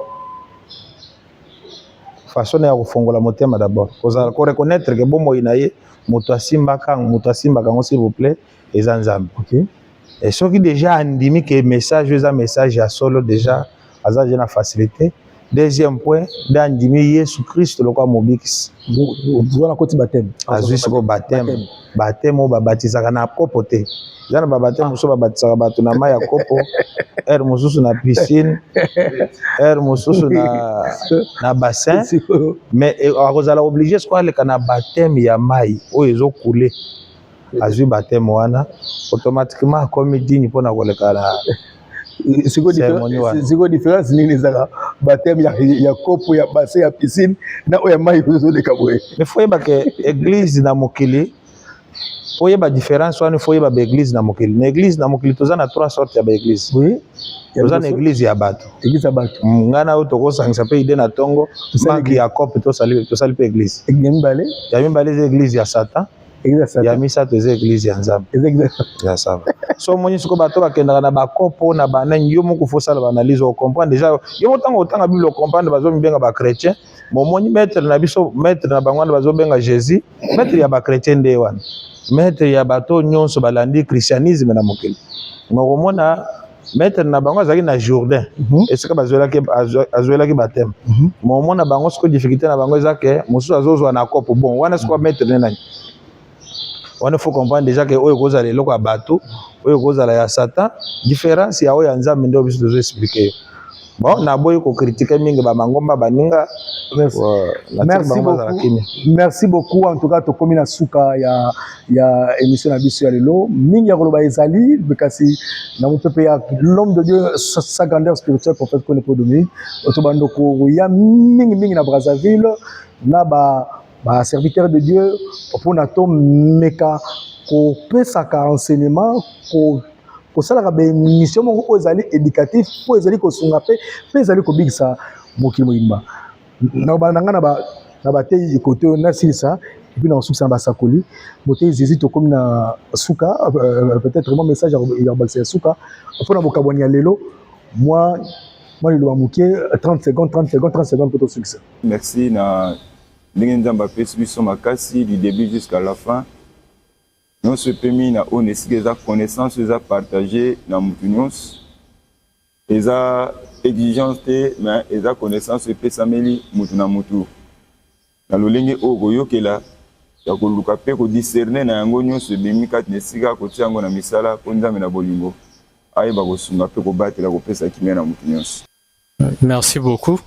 façon ya kofongola motema d'abord. Kozala ko reconnaître que bomo inaye moto asimbaka ngo s'il vous plaît eza Nzambe. OK. Et ce qui déjà andimi que message eza message ya solo déjà aza na facilité. Deuxième point, d'andimi Yesu Christ lokwa mobikisi. Vous na koti baptême. Azui siko baptême. Baptême o babatizaka na kopote. Jana ba baptême muso babatisaka bato na mai ya kopo. Mususu na piscine. Mususu na bassin. Mais akozala obligé siko aleka na baptême ya mai o ezo couler. Azui baptême wana automatiquement comme digne pona koleka na c'est quoi différence nini zaka baptême ya kopo ya bassin ya piscine na o ya mai zo de kaboye. Mais faut yeba que église na mokili faut yeba différence wana faut yeba ba église na mokili. Na église na mokili toza na trois sortes ya ba église. Oui. Toza na église ya bato. Église ya bato. Ngana o toko sangisa pe ide na tongo maki ya kopo to sali pe église. Ngembale. Ya mimbale za église ya Satan. Ya misa to za église ya Nzambe. Ya sava. So moni siko bato bakendaka na bakopo na banani yo moko fosala ba analyse o comprendre déjà yo motanga otanga Bible o comprendre bazo mbenga ba chrétien momoni maître na biso maître na bangwana bazo benga Jésus maître ya ba chrétien nde wana maître ya bato nyonso balandi christianisme na mokili mokomona maître na bango azaki na Jourdain esika bazwelaki baptême momona bango siko difficulté na bango ezake mosusu azozwa na kopo bon wana siko maître ne nani. On faut comprendre déjà que oyo kozala eloko ya bato oyo kozala ya Satan différence ya oyo ya Nzambe ndio biso tozo expliquer. bon na boy ko critiquer mingi ba mangomba baninga. Merci beaucoup en tout cas tokomi na suka ya émission na biso ya lelo mingi ya koloba ezali bekasi na mopepe ya l'homme de Dieu sa grandeur spirituelle prophète Kone Paul Dominique otobando ko ya mingi na Brazzaville na ba serviteur de Dieu pour na to meka ko pesa ka enseignement ko kosalaka ba émission moko ezali éducatif po ezali ko sunga pe ezali ko bigisa mokili moyimba na bananga na batei côté na silisa et puis na suka ba sakoli bote zizi to comme na suka peut-être mon message ya balsa suka pour na bokaboni ya lelo moi le bamukie 30 secondes pour ton succès. Merci na ndenge nzamba pesi biso makasi du début jusqu'à la fin. Nous se permis na onesi eza connaissance eza partager na mutu nyonso eza exigence te mais eza connaissance epesameli mutu na mutu na lolenge oyo koyokela ya koluka mpe kodiscerne na yango nyonso ebimi kati na esika kotia yango na misala mpo nzambe na bolingo ayeba kosunga mpe kobatela kopesa kimia na mutu nyonso. Merci beaucoup.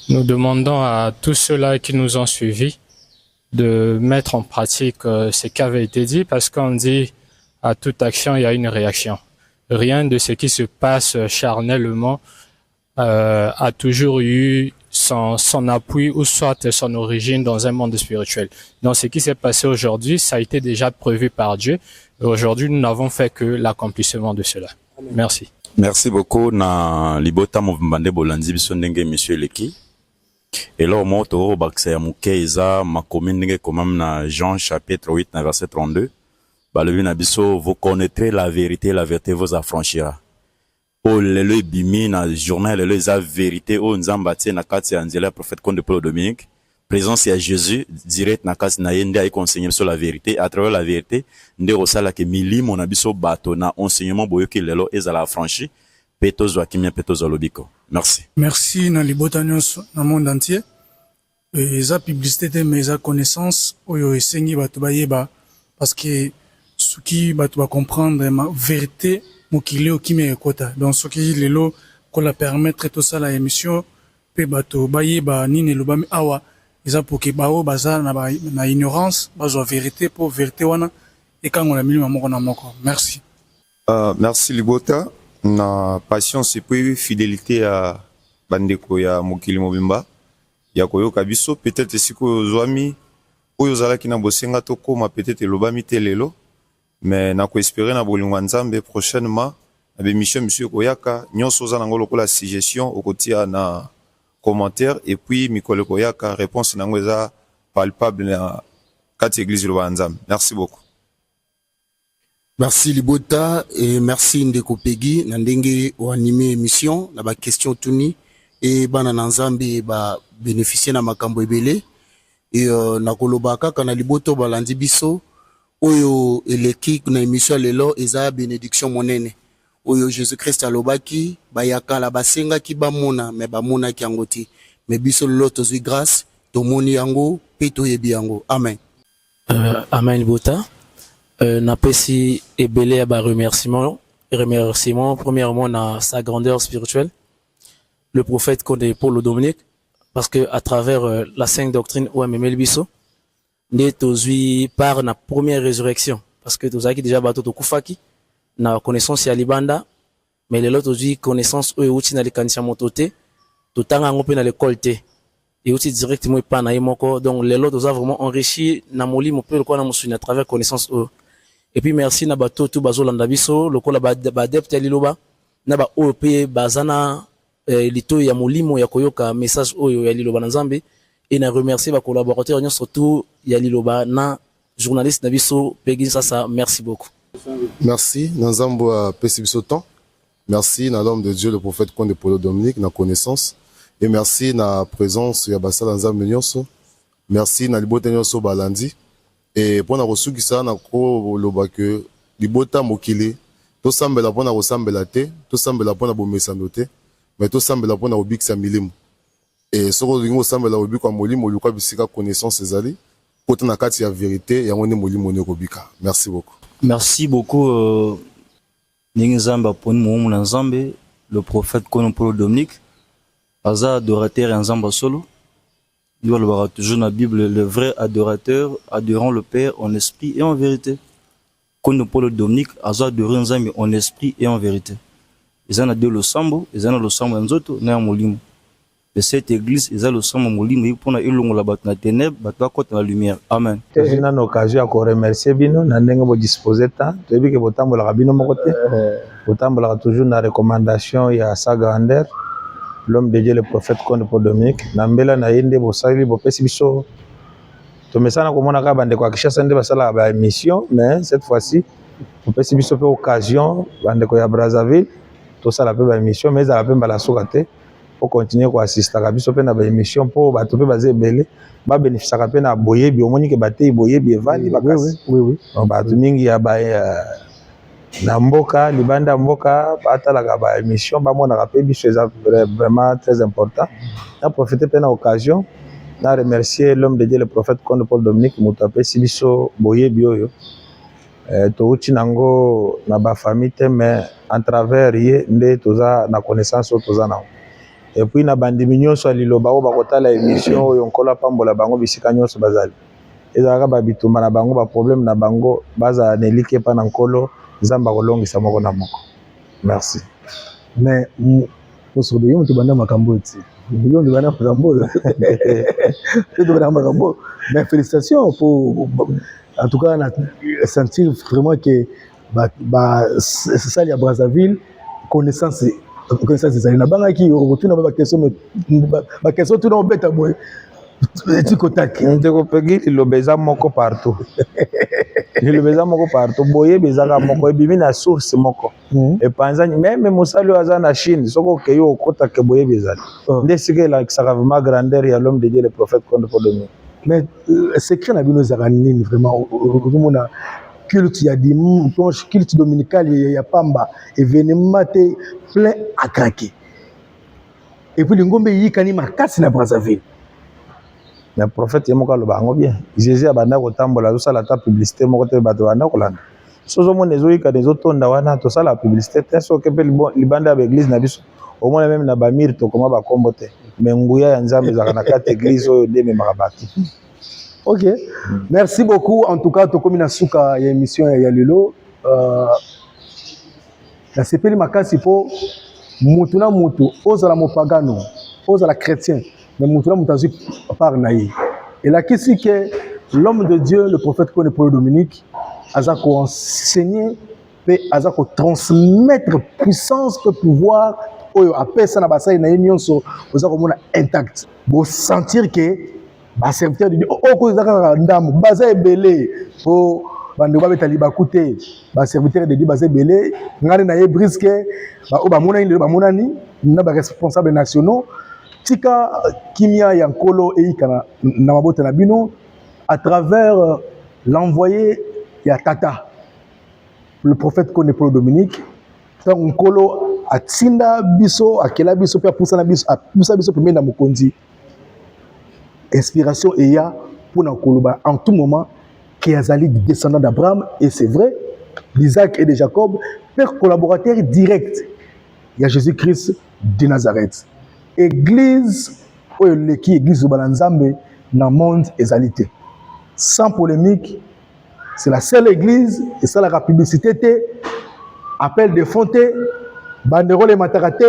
Nous demandons à tous ceux-là qui nous ont suivis de mettre en pratique ce qui avait été dit, parce qu'on dit à toute action, il y a une réaction. Rien de ce qui se passe charnellement a toujours eu son appui ou soit son origine dans un monde spirituel. Donc ce qui s'est passé aujourd'hui, ça a été déjà prévu par Dieu. Et aujourd'hui, nous n'avons fait que l'accomplissement de cela. Merci. Merci beaucoup na libota mobambande bolandi biso ndenge monsieur Leki. Et là, au moment où bakse ya mukeiza makomi ndenge komam na Jean chapitre 8 na verset 32. Balobi na biso, vous connaîtrez la vérité vous affranchira. Oh lelo bimi na journal lelo za vérité o nzamba tie na kati ya nzela prophète Kone Paul Dominique. Présence ya Jésus direct na kati na yende ay conseiller sur la vérité à travers la vérité nde osala ke milimo na biso bato na enseignement boyoki lelo ezala affranchi petozo akimia petozo lobiko. Merci. Merci na libota nyonso na monde entier. Eza publicité mais eza connaissance oyo esengi bato bayeba parce que soki bato ba comprendre ma vérité mokili okimi ekota. Donc soki lelo ko la permettre tout ça la émission pe bato bayeba nini lobami awa eza pour que bao baza na ignorance bazwa vérité pour vérité wana ekango na milima moko na moko. Merci. Merci libota na patience et puis fidélité à bandeko ya mokili mobimba ya koyoka biso peut-être siko zwami oyo zalaki na bosenga to koma peut-être lobami te lelo mais na ko espérer na bolingo nzambe prochainement na bémission monsieur koyaka nyonso za nango lokola suggestion okotia na commentaire et puis mikolo koyaka réponse nango eza palpable na kati église loba nzambe. Merci beaucoup. Merci Libota et merci Ndeko Peggy na ndenge o animé émission na ba question tuni et bana na nzambe ba bénéficier na makambo ebele et na koloba kaka na Liboto balandi biso oyo eleki na émission lelo eza bénédiction monene oyo Jésus-Christ alobaki bayaka la basenga ki bamona mais bamona ki yango ti mais biso lelo tozwi grâce tomoni yango pe toyebi yango. Amen. Amen Libota. Napesi ebele ba remerciement premièrement na sa grandeur spirituelle le prophète Kone Paul Dominique parce que à travers la sainte doctrine OMML biso nde tozwi par na première résurrection parce que tozaki déjà bato to kufaki na connaissance ya libanda mais lelo tozwi connaissance oyo uti na likanisa motote totanga ngo pe na l'école te et aussi directement pas na yemoko donc lelo toza vraiment enrichi na molimo pe ko na musuni à travers connaissance oyo. Et puis merci na bato tout bazolanda biso lokola ba adepte ya liloba na ba OP bazana lito ya molimo ya koyoka message oyo ya liloba na nzambe et na remercier ba collaborateurs nyonso surtout ya liloba na journaliste na biso Peggy Sasa. Merci beaucoup. Merci na nzambo a pesi biso temps. Merci na l'homme de Dieu le prophète Kone Paul Dominique na connaissance et merci na présence ya basala nzambe nyonso. Merci na libota nyonso balandi. Et pour na kosukisa na ko loba que libota mokili to sambela pona ko sambela te to sambela pona bomesando te mais to sambela pona obikisa milimo et soko lingo sambela obikwa molimo luka bisika connaissance ezali kota na kati ya vérité ya ngone molimo ne kobika. Merci beaucoup. Merci beaucoup Ningzamba poni mu na nzambe le prophète Konopolo Dominique, Aza adorateur en Zamba Solo. Il va le voir toujours dans la Bible, le vrai adorateur adorant le Père en esprit et en vérité. Konopolo Dominique, Aza adorant Nzambe en esprit et en vérité. Ils en ont deux le sambo, ils en ont le sambo en zoto, n'a un molimo. De cette église, ils ont le sambo molimo, ils prennent le long la batte dans la ténèbre, batte la côte dans la lumière. Amen. J'ai une occasion à remercier Bino, n'a n'engue vous disposer tant. Tu as vu que vous tambour la Bino mon côté, vous tambour toujours dans la recommandation il y a sa grandeur, l'homme de Dieu le prophète Konopolo Dominique. Nambela na yende vous savez vous pesi biso. Tu me sens comme on a gardé quoi que chaque année va la ba mission, mais cette fois-ci vous pesi biso pour occasion, bande ko ya Brazzaville. Tout ça la peu émission mais ça la peu la sokate pour continuer à assister à biso pe na ba émission pour ba to pe baze belé ba bénéficier ka pe na boye bi omoni ke baté boye bi evandi bakasi oui ba to mingi ya ba na mboka libanda mboka ba la ba émission ba mona ka pe biso vraiment très important na profiter pe na occasion na remercier l'homme de Dieu le prophète Konopolo Dominique mutape si biso boye bi oyo touti nango na ba famille te mais en travers ye nde toza na connaissance toza na et puis na bandimi nyonso liloba o bakotala émission oyo nkola pambola bango bisika nyonso bazali ezalaka ba bitumba na bango ba problème na bango baza nelike pa na nkolo nzamba kolongisa moko na moko merci mais osobe yo to banda makambo eti yo ndo bana makambo yo to bana makambo mais félicitations pour en tout cas, on a senti vraiment que c'est ça, il y a Brazzaville, connaissance des années. Là-bas, qui retourne à ma question, ma question, tout le monde est à moi. Tu contactes. On te repère, il le baiser moko partout. Il le baiser moko partout. Boye baiser moko, et bien la source moko. Et pensant même Moussa le hasard na Chine, ce que yo contacte boye baiser. Dès que la ça vraiment grandeur, il y a l'homme de Dieu, le prophète Konopolo Dominique. Mais c'est que na bino zaranini vraiment au na culte ya dimanche culte dominical ya pamba événement plein à craquer et puis l'ingombe yikani makasi na Brazzaville le prophète yemoka lo bango bien Jésus abanda ko tambola zo sala ta publicité moko te bato banda ko landa sozo mo nezo yika nezo tonda wana to sala publicité te so ke pe libanda ba église na biso au moins même na bamir to koma ba kombo te mais nguya ya nzambe za na kata église oyo de memaka bato. Ok, merci beaucoup. En tout cas, tokomi na suka ya émission ya lelo la sepeli makasi po mutu na mutu ozala mopagano ozala chrétien mais mutu na mutu azui par na ye et là qu'est-ce que l'homme de Dieu le prophète Konopolo Dominique aza ko enseigner pe aza ko transmettre puissance pe pouvoir oyo apesa na basai na nyonso oza komona intact bo sentir que ba serviteur de Dieu o ko zaka ndamu baza ebele po bando ba betali bakute ba serviteur de Dieu baza ebele ngari na ye brisque ba o ba mona ni ba mona ni na ba responsables nationaux tika kimia ya nkolo eikana na mabota na bino à travers l'envoyé ya tata le prophète Konopolo Dominique tant nkolo atinda biso akela biso pe poussa na biso poussa biso pembe na mokonzi inspiration et ya pour na koloba en tout moment qui azali descendant d'Abraham et c'est vrai d'Isaac et de Jacob père collaborateur direct il y a Jésus-Christ de Nazareth église oyo leki église balanzambe na monde ezalité sans polémique c'est la seule église et ça la publicité té appel de fonté banderole matakate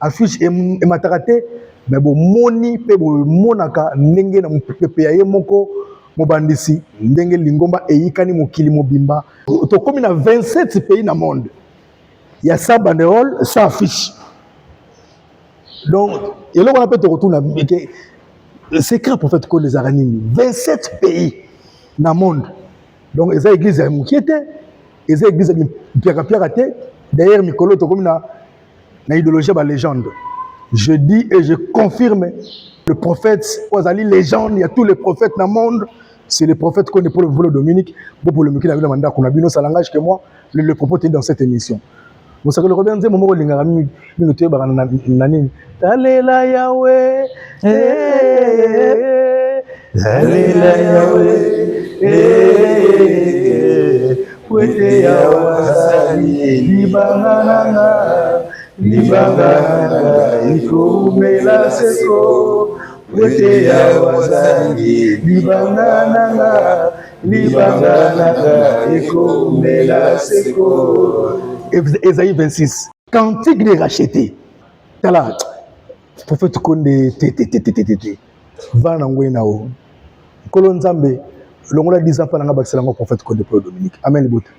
affiche et matakate mais bon moni pe bo monaka ndenge na pepe ya ye moko mobandisi ndenge lingomba eyikani mokili mobimba to komi na 27 pays na monde il y a ça banderole ça affiche donc et là on a peut te retourner c'est que le prophète ko les aranini 27 pays na monde donc eza église ya mokiete eza église ya piaka te d'ailleurs mikolo to komi na idéologie ba légende. Je dis et je confirme le prophète Ozali légende, il y a tous les prophètes dans le monde, c'est le prophète Konopolo Dominique, pour le miki la ville manda qu'on a bino ça langage que moi le propos est dans cette émission. Vous savez le Robert Nzé momo lingara mi te ba nani talela yawe talela yawe wete ya wasali libangana libanga nanga ekomela seko wete ya wazangi libanga nanga ekomela seko. Ésaïe 26 cantique des rachetés tala prophète Konde tététététété va na ngwe nao kolo nzambe longola 10 ans pa nanga bakisela ngo prophète Konde Paul Dominique amen libota.